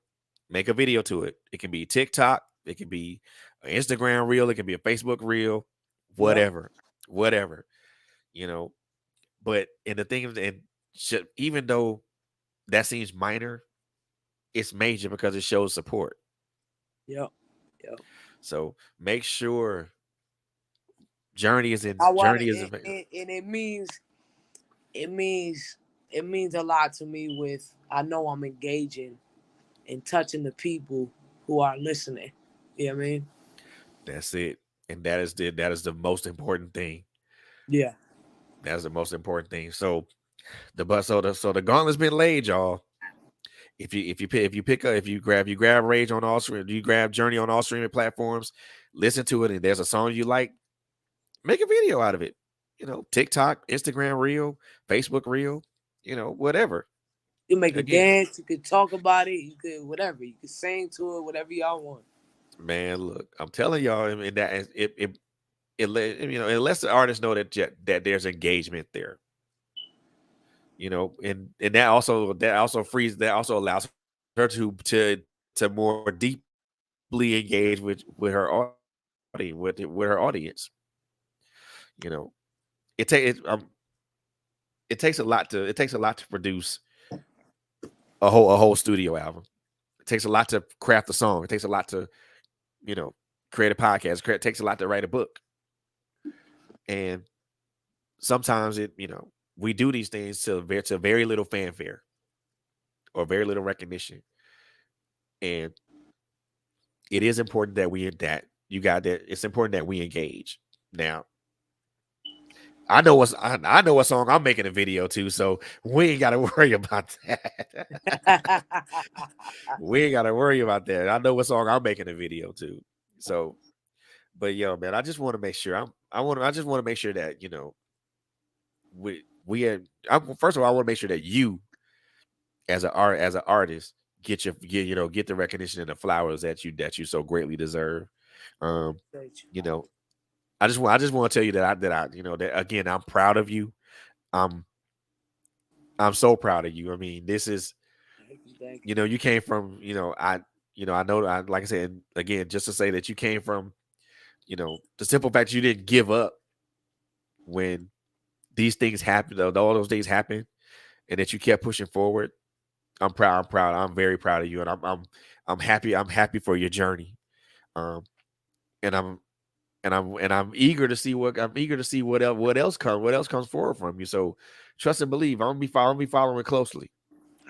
make a video to it. It can be TikTok, it can be an Instagram reel, it can be a Facebook reel, whatever, whatever, you know. But and the thing is, even though that seems minor, it's major because it shows support. Yep. So make sure Journey is in. I want Journey is it, in. and it means a lot to me. I know I'm engaging and touching the people who are listening. You know what I mean? That's it, and that is the most important thing. Yeah. That's the most important thing. So the gauntlet's been laid, y'all. If you grab Rage on all stream, you grab Journey on all streaming platforms, listen to it, and there's a song you like, make a video out of it. TikTok, Instagram reel, Facebook reel, whatever. You make a dance, you could talk about it, you could whatever, you could sing to it, whatever y'all want. Man, look, I'm telling y'all, and that it lets the artists know that there's engagement there. And that also allows her to more deeply engage with her audience, with her audience. It takes a lot to produce a whole studio album. It takes a lot to craft a song. It takes a lot to create a podcast. It takes a lot to write a book. And sometimes we do these things to very little fanfare or very little recognition. And it is important that it's important that we engage. Now, I know what song I'm making a video to, so we ain't got to worry about that. We ain't got to worry about that. I know what song I'm making a video to. So, but yo, man, I just want to make sure I just want to make sure that first of all, I want to make sure that you as an artist get the recognition and the flowers that you so greatly deserve. I just want to tell you that again, I'm proud of you. I'm so proud of you. I mean, this is you came from I know like I said again, just to say that you came from the simple fact you didn't give up when these things happened, all those things happened, and that you kept pushing forward. I'm proud. I'm very proud of you, and I'm happy. I'm happy for your journey. And I'm eager to see what else comes forward from you. So trust and believe. I'm gonna be following closely.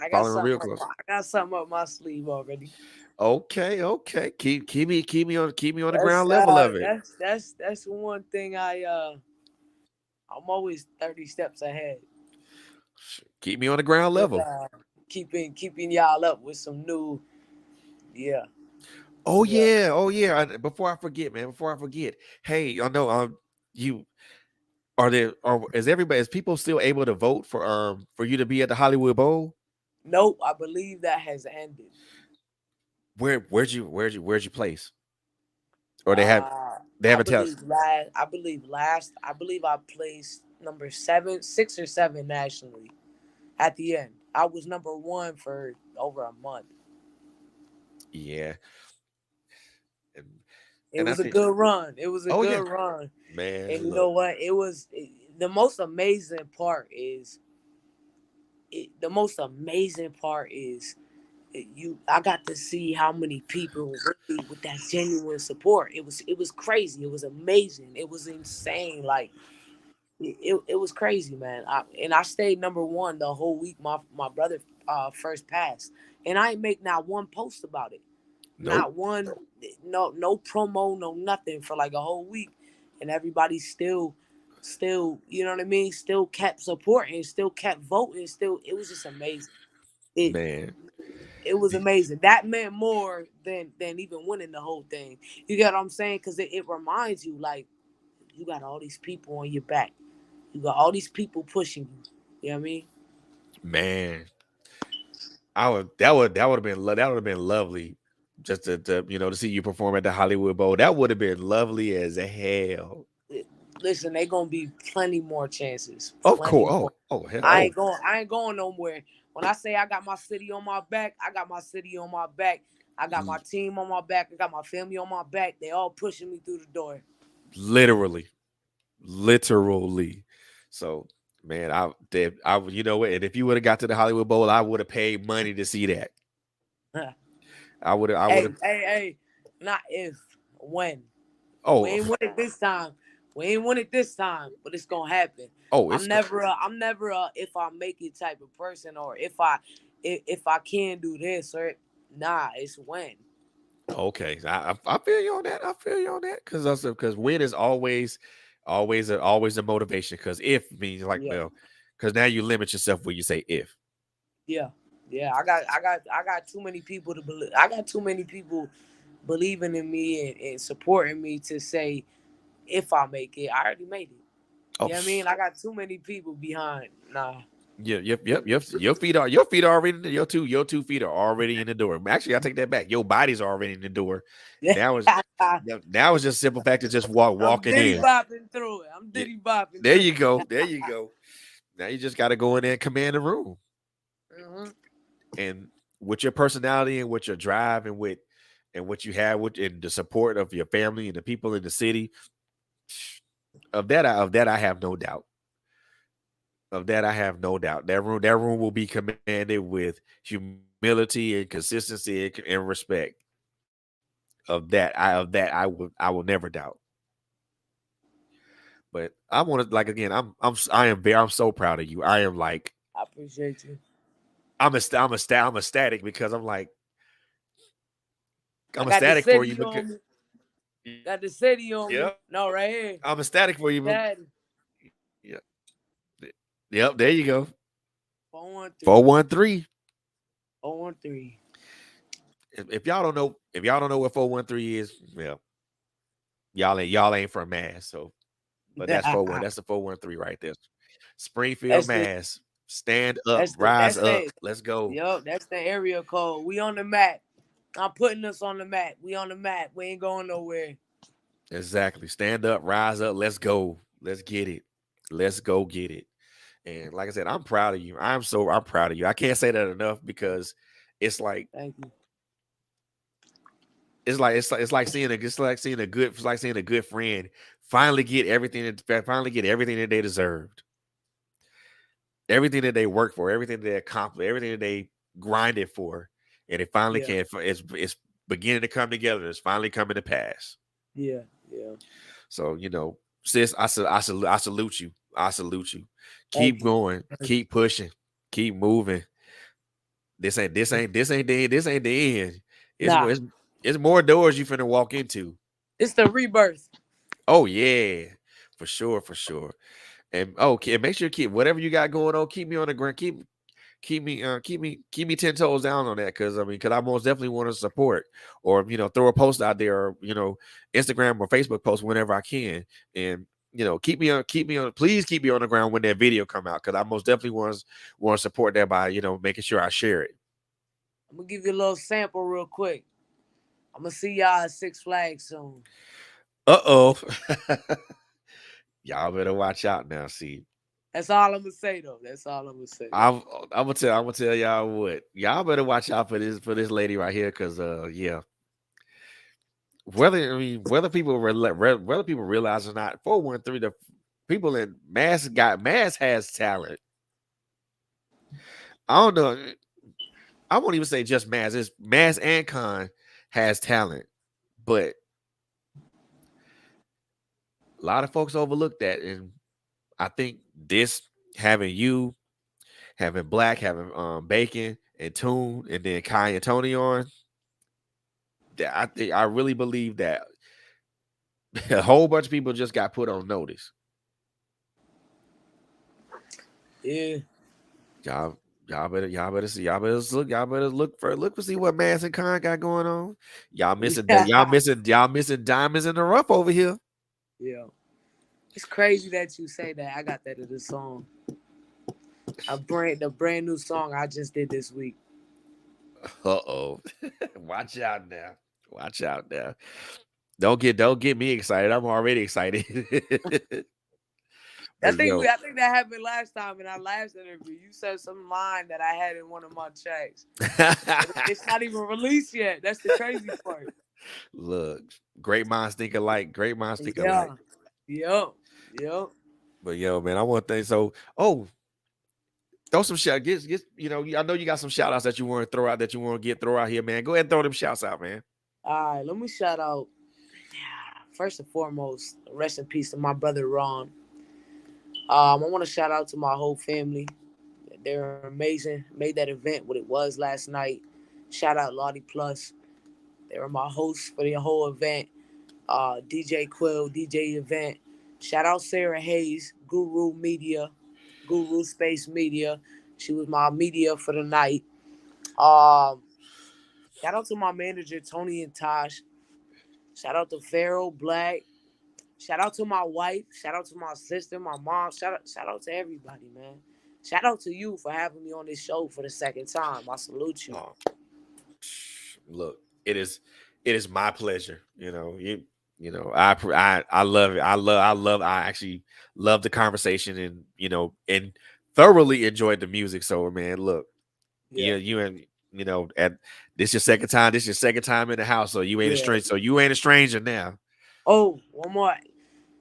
I got something up my sleeve already. Okay. Keep me on the ground level of it. That's one thing I'm always 30 steps ahead. Keep me on the ground level. Keeping y'all up with some new, yeah. Oh yeah. Before I forget, man. Hey, I know is people still able to vote for you to be at the Hollywood Bowl? Nope, I believe that has ended. Where'd you place? Or they haven't tell us. I believe I placed number 6 or 7 nationally. At the end, I was number 1 for over a month. Yeah. It was a good run. It was a good run, man. And you know what? It was the most amazing part is the most amazing part is I got to see how many people really with that genuine support. It was crazy. It was amazing. It was insane. Like it was crazy, man. I stayed number one the whole week. My brother first passed, and I ain't make not one post about it. Nope. Not one, no promo, no nothing for like a whole week, and everybody still, you know what I mean. Still kept supporting, still kept voting, still. It was just amazing. It Man. it was amazing. That meant more than even winning the whole thing. You get what I'm saying? Because it reminds you, like, you got all these people on your back. You got all these people pushing you. You know what I mean? Man, that would have been lovely just to to see you perform at the Hollywood Bowl. That would have been lovely as hell. Listen, they gonna be plenty more chances. Of Plenty course. more. Hell. I ain't going nowhere. When I say I got my city on my back, I got my city on my back. I got my team on my back. I got my family on my back. They all pushing me through the door. Literally. So, man, you know what? And if you would have got to the Hollywood Bowl, I would have paid money to see that. I would have. Hey, not if, when. Oh, We ain't win it this time. But it's gonna happen. It's I'm never a if I make it type of person, or if I can do this, or nah, it's when. okay. I feel you on that. Because win is always a motivation. Because if means like, Yeah. well, because now you limit yourself when you say if. Yeah. I got too many people to believe. I got too many people believing in me and supporting me to say if I make it, I already made it. You know what I mean? I got too many people behind. Nah. Yeah, yep. Your feet are already your two feet are already in the door. Actually, I take that back. Your body's already in the door. Now it's just simple fact to just walking I'm diddy in. bopping through it. I'm diddy bopping. There you go. Now you just got to go in there and command the room. Mm-hmm. And with your personality and with your drive and what you have and the support of your family and the people in the city, of that I have no doubt. That room will be commanded with humility and consistency and respect. Of that I will never doubt. But I want to, like, again, I'm so proud of you. I am like, I appreciate you. I'm ecstatic because I'm like, I'm ecstatic for you because got the city on me. No, right here. I'm ecstatic for you. Yeah. Yep, there you go. 413. 413. If y'all don't know what 413 is, well, y'all ain't from Mass, so but that's 413. That's the 413 right there. Springfield, Mass. Stand up, rise up. Let's go. Yo, that's the area code. We on the map. I'm putting us on the map. We on the map. We ain't going nowhere. Exactly. Stand up, rise up. Let's go. Let's get it. Let's go get it. And like I said, I'm proud of you. I'm proud of you. I can't say that enough because it's like, thank you. It's like seeing a good friend finally get everything that they deserved. Everything that they worked for, everything that they accomplished, everything that they grinded for, and it finally can. It's beginning to come together. It's finally coming to pass. Yeah. So sis, I salute you. I salute you. Keep going. Keep pushing. Keep moving. This ain't the end. It's more doors you finna walk into. It's the rebirth. Oh yeah, for sure. And make sure keep whatever you got going on. Keep me on the ground. Keep me 10 toes down on that because I most definitely want to support or throw a post out there or Instagram or Facebook post whenever I can and keep me on please keep me on the ground when that video come out because I most definitely want to support that by making sure I share it. I'm gonna give you a little sample real quick. I'm gonna see y'all at Six Flags soon. Uh-oh. Y'all better watch out now. See, that's all I'm gonna say though. That's all I'm gonna say. I'm gonna tell y'all what. Y'all better watch out for this lady right here, because yeah. Whether people realize or not, 413 people in Mass has talent. I don't know. I won't even say just Mass. It's Mass and Con has talent, but a lot of folks overlook that. And I think this having you, having Black, having Bacon and Tune, and then Kai and Tony on, I really believe that a whole bunch of people just got put on notice. Yeah. Y'all better see. Y'all better look for see what Mass and Con got going on. Y'all missing that. Y'all missing diamonds in the rough over here. Yeah. It's crazy that you say that. I got that in the song. The brand new song I just did this week. Uh-oh. Watch out now. Watch out now. Don't get me excited. I'm already excited. I think that happened last time in our last interview. You said some line that I had in one of my tracks. It's not even released yet. That's the crazy part. Look, great minds think alike. Great minds think alike. Yep. But yo, man, I want things. So, throw some shout. Get I know you got some shout outs that you want to throw out throw out here, man. Go ahead and throw them shouts out, man. All right, let me shout out. First and foremost, rest in peace to my brother Ron. I want to shout out to my whole family. They're amazing. Made that event what it was last night. Shout out Lottie Plus. They were my hosts for the whole event. DJ Quill, DJ Event. Shout out Sarah Hayes, Guru Space Media. She was my media for the night. Shout out to my manager, Tony and Tosh. Shout out to Pharaoh Black. Shout out to my wife. Shout out to my sister, my mom. Shout out to everybody, man. Shout out to you for having me on this show for the second time. I salute you. Look, it is my pleasure. I love it. I actually love the conversation and thoroughly enjoyed the music. So, man, look, you and at this your second time. This your second time in the house, so you ain't a stranger. So you ain't a stranger now. Oh, one more.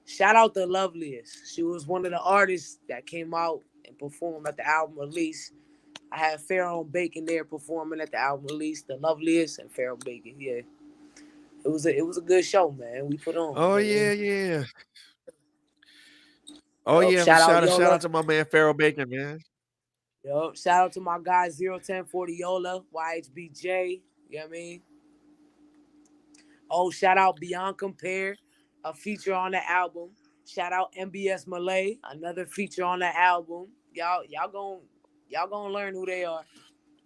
Shout out to Loveliest. She was one of the artists that came out and performed at the album release. I had Pharaoh Bacon there performing at the album release. The Loveliest and Pharaoh Bacon. Yeah, it was a good show, man. We put on. Oh, man. yeah. Oh, yeah. Shout out to my man Pharaoh Bacon, man. Yo, shout out to my guy 01040 Yola, YHBJ. You know what I mean? Oh, shout out Beyond Compare, a feature on the album. Shout out MBS Malay, another feature on the album. Y'all gonna learn who they are.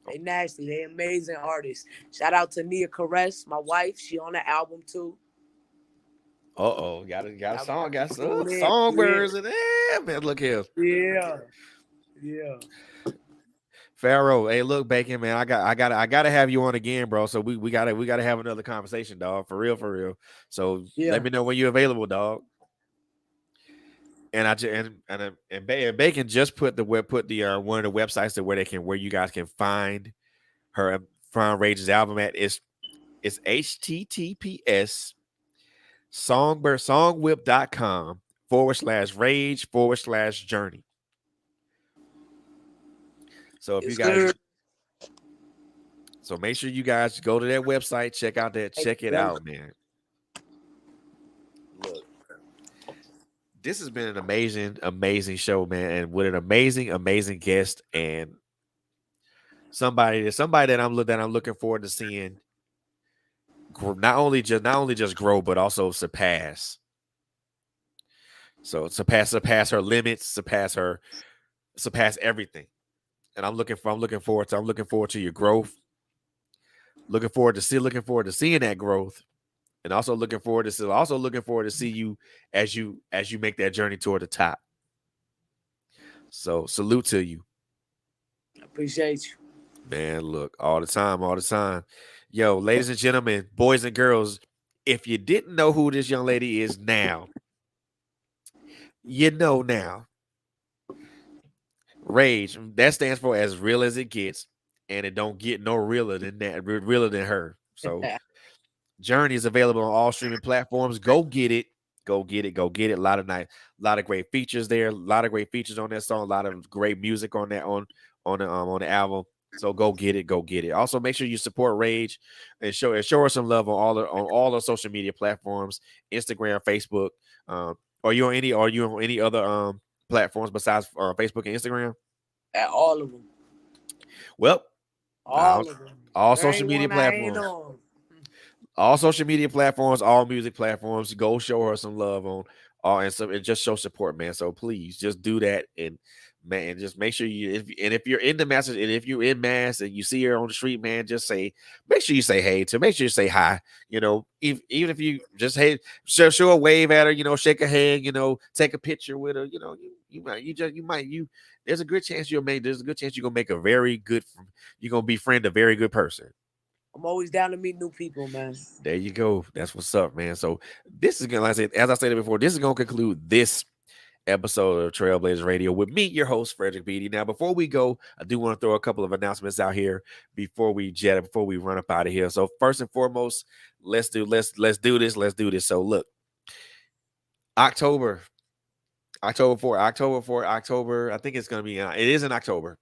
They nasty. They amazing artists. Shout out to Nia Caress, my wife. She on the album too. Got a song. Got some songbirds in there, man. Look here. Yeah. Pharaoh, hey, look, Bacon, man, I gotta have you on again, bro. So we gotta have another conversation, dog. For real. So let me know when you're available, dog. And Bacon just put the one of the websites where you guys can find her RAIG's album at. It's https songwhip.com/RAIG/journey. So if you guys, so make sure you guys go to that website, check it out, man. Look, this has been an amazing show, man, and with an amazing guest and somebody that I'm looking forward to seeing not only just grow, but also surpass. So surpass her limits, surpass everything. And I'm looking forward to your growth. Looking forward to seeing that growth, and also looking forward to see you as you make that journey toward the top. So salute to you. I appreciate you, man. Look, all the time. Yo, ladies and gentlemen, boys and girls, if you didn't know who this young lady is now, you know now. RAIG, that stands for as real as it gets, and it don't get no realer than her. So Journey is available on all streaming platforms. Go get it. Go get it. Go get it. A lot of a lot of great features there. A lot of great features on that song. A lot of great music on that on the album. So go get it. Go get it. Also, make sure you support Rage and show us some love on all the social media platforms, Instagram, Facebook. Are you on any other platforms besides Facebook and Instagram? At all of them. Well, All of them. all There social ain't media one I ain't platforms. on. All social media platforms, all music platforms. Go show her some love on all and just show support, man. So please just do that and man, just make sure if you're in the message and if you're in mass and you see her on the street, man, just make sure you say hey to, make sure you say hi. Even if you just hey, show a wave at her, shake a hand, take a picture with her, there's a good chance you're gonna make a very good, you're gonna befriend a very good person. I'm always down to meet new people, man. There you go. That's what's up, man. So this is gonna, like I said, as I said before, this is gonna conclude this episode of TrailBlazerz Radio with me, your host, Frederick Beatty. Now, before we go, I do want to throw a couple of announcements out here before we run up out of here. So first and foremost, let's do this. So look, October, I think it's gonna be. It is in October.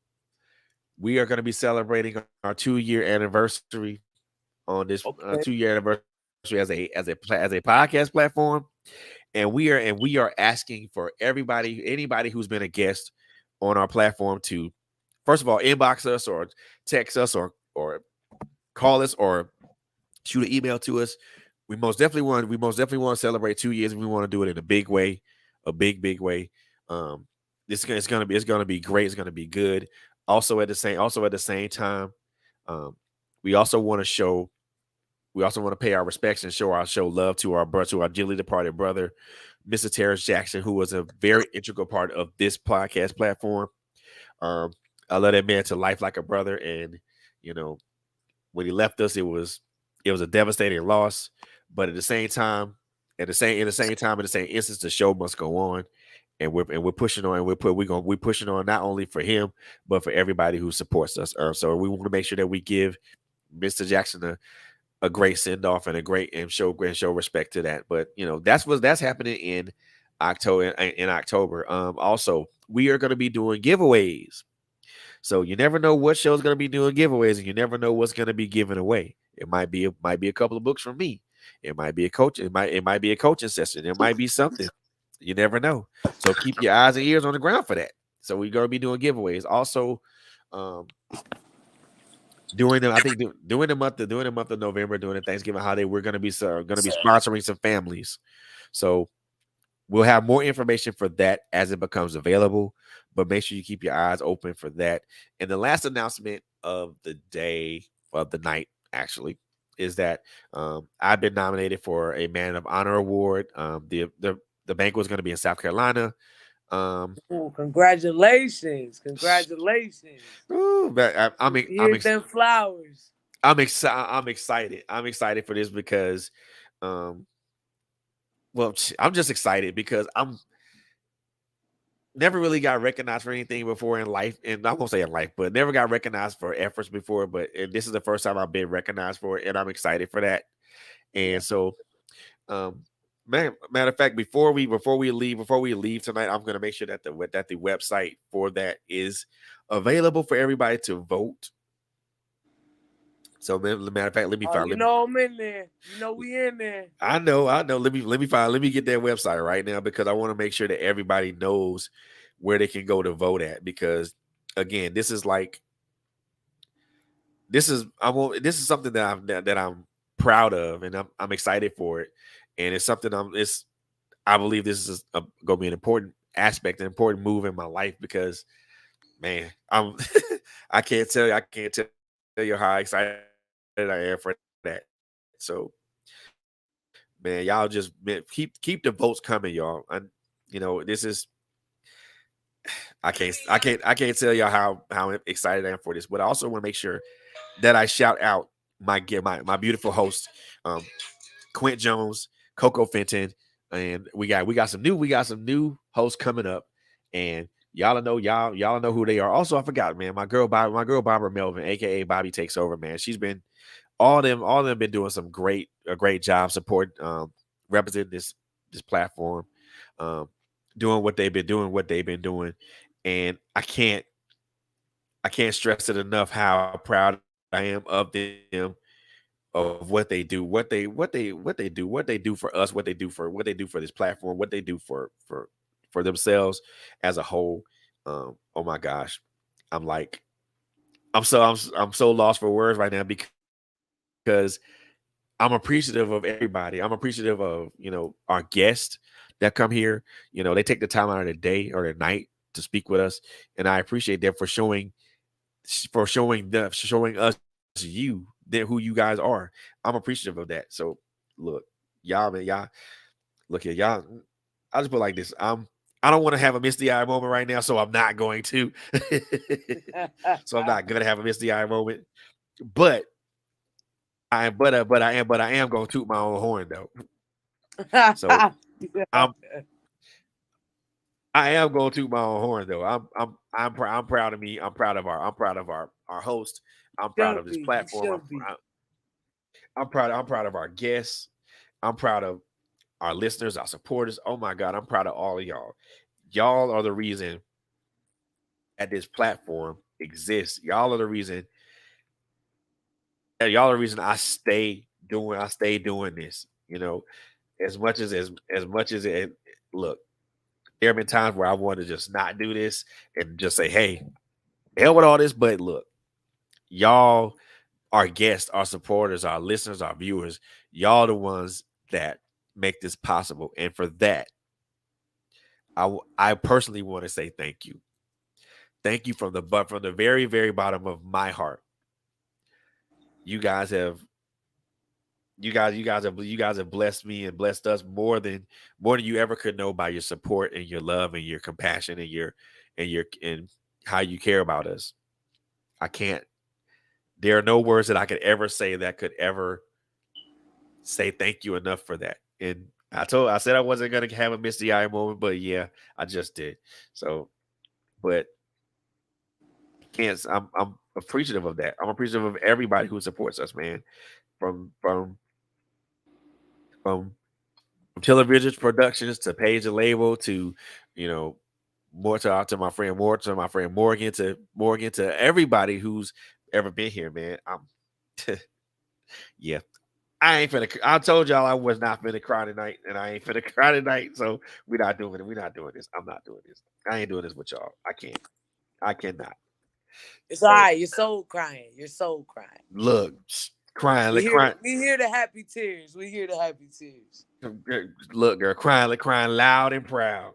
We are going to be celebrating our 2-year anniversary on this 2-year anniversary as a podcast platform, and we are asking for anybody who's been a guest on our platform to, first of all, inbox us or text us or call us or shoot an email to us. We most definitely want to celebrate 2 years, and we want to do it in a big way, a big way. It's gonna be great. It's gonna be good. Also at the same time, we also want to pay our respects and show love to our dearly departed brother, Mr. Terrence Jackson, who was a very integral part of this podcast platform. I love that man to life like a brother, and when he left us, it was a devastating loss. But at the same instance, the show must go on. And we're pushing on, and we're pushing on not only for him, but for everybody who supports us. So we want to make sure that we give Mr. Jackson a great send off and show respect to that. But that's happening in October. Also, we are going to be doing giveaways. So you never know what show's going to be doing giveaways, and you never know what's going to be given away. It might be a couple of books from me. It might be a coach. It might be a coaching session. It might be something. You never know. So keep your eyes and ears on the ground for that. So we're going to be doing giveaways. Also, during the month of November, during the Thanksgiving holiday, we're going to be sponsoring some families. So we'll have more information for that as it becomes available. But make sure you keep your eyes open for that. And the last announcement of the night, actually, is that I've been nominated for a Man of Honor award. The banquet was going to be in South Carolina. Congratulations! Ooh, Here's them flowers. I'm excited. I'm excited for this because, I'm just excited because I'm never really got recognized for anything before in life, and I won't say in life, but never got recognized for efforts before. But this is the first time I've been recognized for it, and I'm excited for that. And so, matter of fact, before we leave tonight, I'm going to make sure that the website for that is available for everybody to vote. So, matter of fact, let me find. I'm in there. We in there. I know. Let me get that website right now because I want to make sure that everybody knows where they can go to vote at. Because again, this is something that I'm proud of, and I'm excited for it. And it's something I believe this is going to be an important aspect, an important move in my life because, man, I can't tell you how excited I am for that. So, man, y'all just keep the votes coming, y'all. And this is I can't tell y'all how excited I am for this, but I also want to make sure that I shout out my beautiful host, Quint Jones, Coco Fenton, and we got some new hosts coming up, and y'all know who they are. Also, I forgot, man, my girl Barbara Melvin, aka Bobby Takes Over, man. She's been all of them been doing a great job supporting representing platform, doing what they've been doing, and I can't stress it enough how proud I am of them, of what they do, what they do for us, what they do for this platform, what they do for themselves as a whole. Oh my gosh, I'm like, I'm so lost for words right now because I'm appreciative of everybody. I'm appreciative of, our guests that come here. They take the time out of their day or their night to speak with us, and I appreciate them showing us who you guys are. I'm appreciative of that. So look, y'all, man, y'all look at y'all. I'll just put it like this. I don't want to have a misty eye moment right now, so I'm not going to. So I'm not gonna have a misty eye moment. But I am gonna toot my own horn though. So I am going to toot my own horn though. I'm proud of me. I'm proud of our host. I'm proud of this platform. I'm proud of our guests. I'm proud of our listeners, our supporters. Oh my God, I'm proud of all of y'all. Y'all are the reason that this platform exists. Y'all are the reason. Y'all are the reason I stay doing this. As much as it. Look, there have been times where I wanted to just not do this and just say, "Hey, hell with all this." But look, y'all, our guests, our supporters, our listeners, our viewers, y'all the ones that make this possible. And for that, I personally want to say thank you. Thank you from the very, very bottom of my heart. You guys have blessed me and blessed us more than you ever could know by your support and your love and your compassion and how you care about us. There are no words that I could ever say that could ever say thank you enough for that. And I said I wasn't gonna have a misty eye moment, but yeah, I just did. So, but I'm appreciative of that. I'm appreciative of everybody who supports us, man. From TrailBlazerz Productions to Page the Label to, more to my friend Morgan to everybody who's ever been here, man. Yeah. I told y'all I was not finna cry tonight, and I ain't finna cry tonight. So we're not doing it. We're not doing this. I'm not doing this. I ain't doing this with y'all. I can't. I cannot. It's all right. Your soul crying. Your soul crying. Look, crying. We crying. hear the happy tears. We hear the happy tears. Look, girl, crying loud and proud.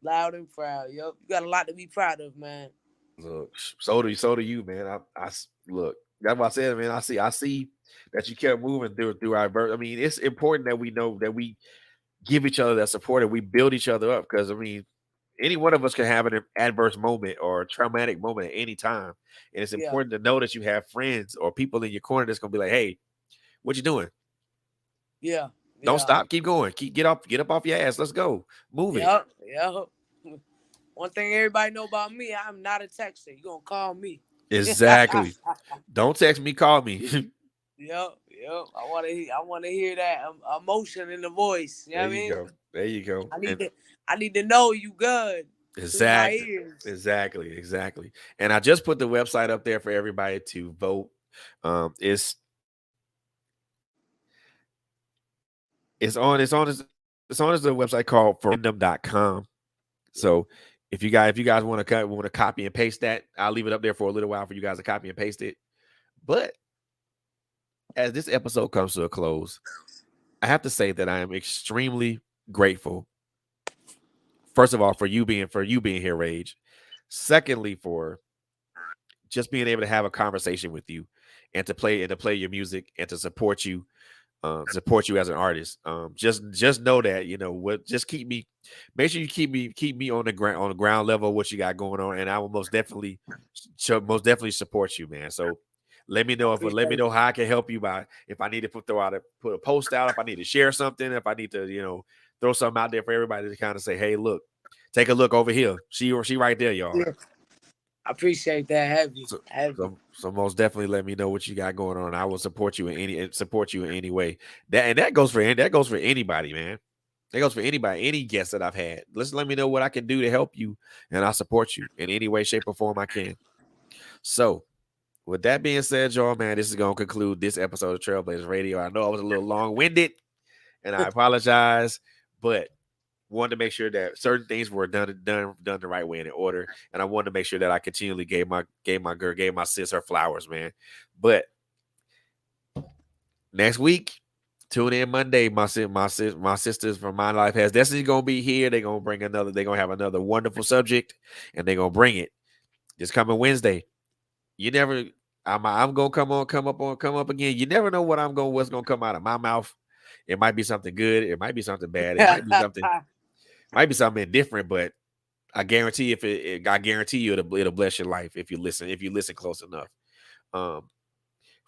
Loud and proud. Yep. You got a lot to be proud of, man. Look, so do you, man. I look. That's what I said, man. I see that you kept moving through our birth. I mean, it's important that we know that we give each other that support and we build each other up, because I mean, any one of us can have an adverse moment or a traumatic moment at any time. And it's important to know that you have friends or people in your corner that's gonna be like, "Hey, what you doing? Yeah. Don't stop. Keep going. Get up off your ass. Let's go. Move it." Yeah. One thing everybody know about me, I'm not a texter. You're gonna call me. Exactly. Don't text me, call me. Yep. I wanna hear that emotion in the voice. You know what I mean? There you go. I need to know you good. Exactly. And I just put the website up there for everybody to vote. It's on the website called forrandom.com. So if you guys want to copy and paste that, I'll leave it up there for a little while for you guys to copy and paste it. But as this episode comes to a close, I have to say that I am extremely grateful. First of all, for you being here, RAIG. Secondly, for just being able to have a conversation with you and to play your music and to support you as an artist. Just know that, just make sure you keep me on the ground level of what you got going on, and I will most definitely support you, man. So let me know how I can help you if I need to put a post out, if I need to share something, if I need to, throw something out there for everybody to kind of say, "Hey, look, take a look over here. She right there, y'all." Yeah. I appreciate that. Heavy. So most definitely let me know what you got going on. I will support you in any way. That goes for anybody, man. That goes for anybody, any guest that I've had. Let me know what I can do to help you, and I'll support you in any way, shape, or form I can. So, with that being said, y'all, man, this is going to conclude this episode of TrailBlazerz Radio. I know I was a little long-winded, and I apologize, but wanted to make sure that certain things were done the right way and in order, and I wanted to make sure that I continually gave my sis her flowers, man. But next week, tune in Monday. My sisters from My Life Has Destiny gonna be here. They're gonna bring another. They're gonna have another wonderful subject, and they're gonna bring it this coming Wednesday. You never. I'm gonna come up again. You never know what's gonna come out of my mouth. It might be something good. It might be something bad. It might be something different. But I guarantee I guarantee you it'll bless your life if you listen close enough.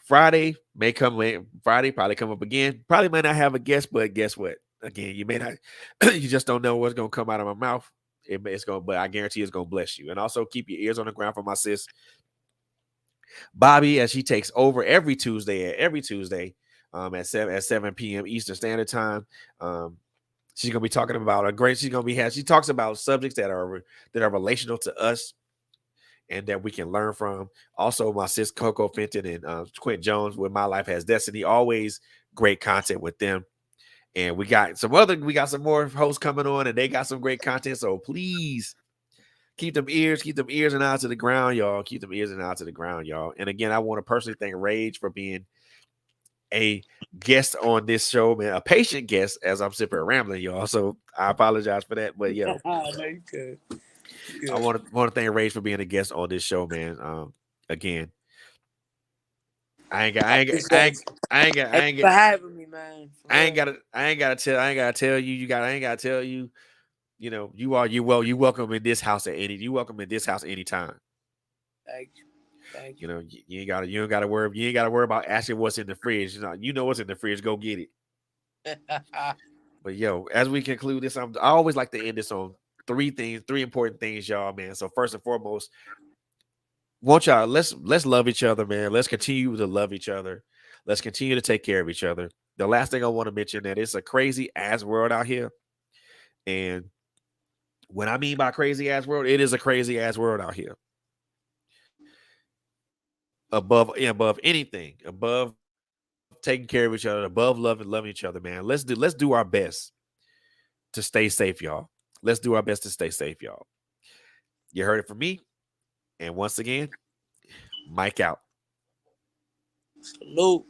Friday probably come up again. Probably might not have a guest, but guess what? Again, you may not. You just don't know what's gonna come out of my mouth. But I guarantee it's gonna bless you. And also keep your ears on the ground for my sis Bobby, as she takes over every Tuesday at 7 p.m. Eastern Standard Time. She's gonna be talking about she talks about subjects that are relational to us and that we can learn from. Also, my sis Coco Fenton and Quint Jones with My Life Has Destiny, always great content with them. And we got some more hosts coming on, and they got some great content. So please keep them ears and eyes to the ground, y'all. Keep them ears and eyes to the ground, y'all. And again, I want to personally thank RAIG for being a guest on this show, man, a patient guest as I'm sipping and rambling, y'all. So I apologize for that, but yo, No, you good. I want to thank RAIG for being a guest on this show, man. Again, I ain't for having me, man. I ain't gotta tell you. I ain't gotta tell you. You know, you welcome in this house anytime. Thank you. You know, you ain't gotta worry about asking what's in the fridge. You know what's in the fridge. Go get it. But yo, as we conclude this, I always like to end this on three important things, y'all, man. So first and foremost, let's love each other, man. Let's continue to love each other. Let's continue to take care of each other. The last thing I want to mention that it's a crazy ass world out here, and when I mean by crazy ass world, it is a crazy ass world out here. Above anything, above taking care of each other, above loving each other, man. Let's do our best to stay safe, y'all. Let's do our best to stay safe, y'all. You heard it from me. And once again, Mike out. Salute.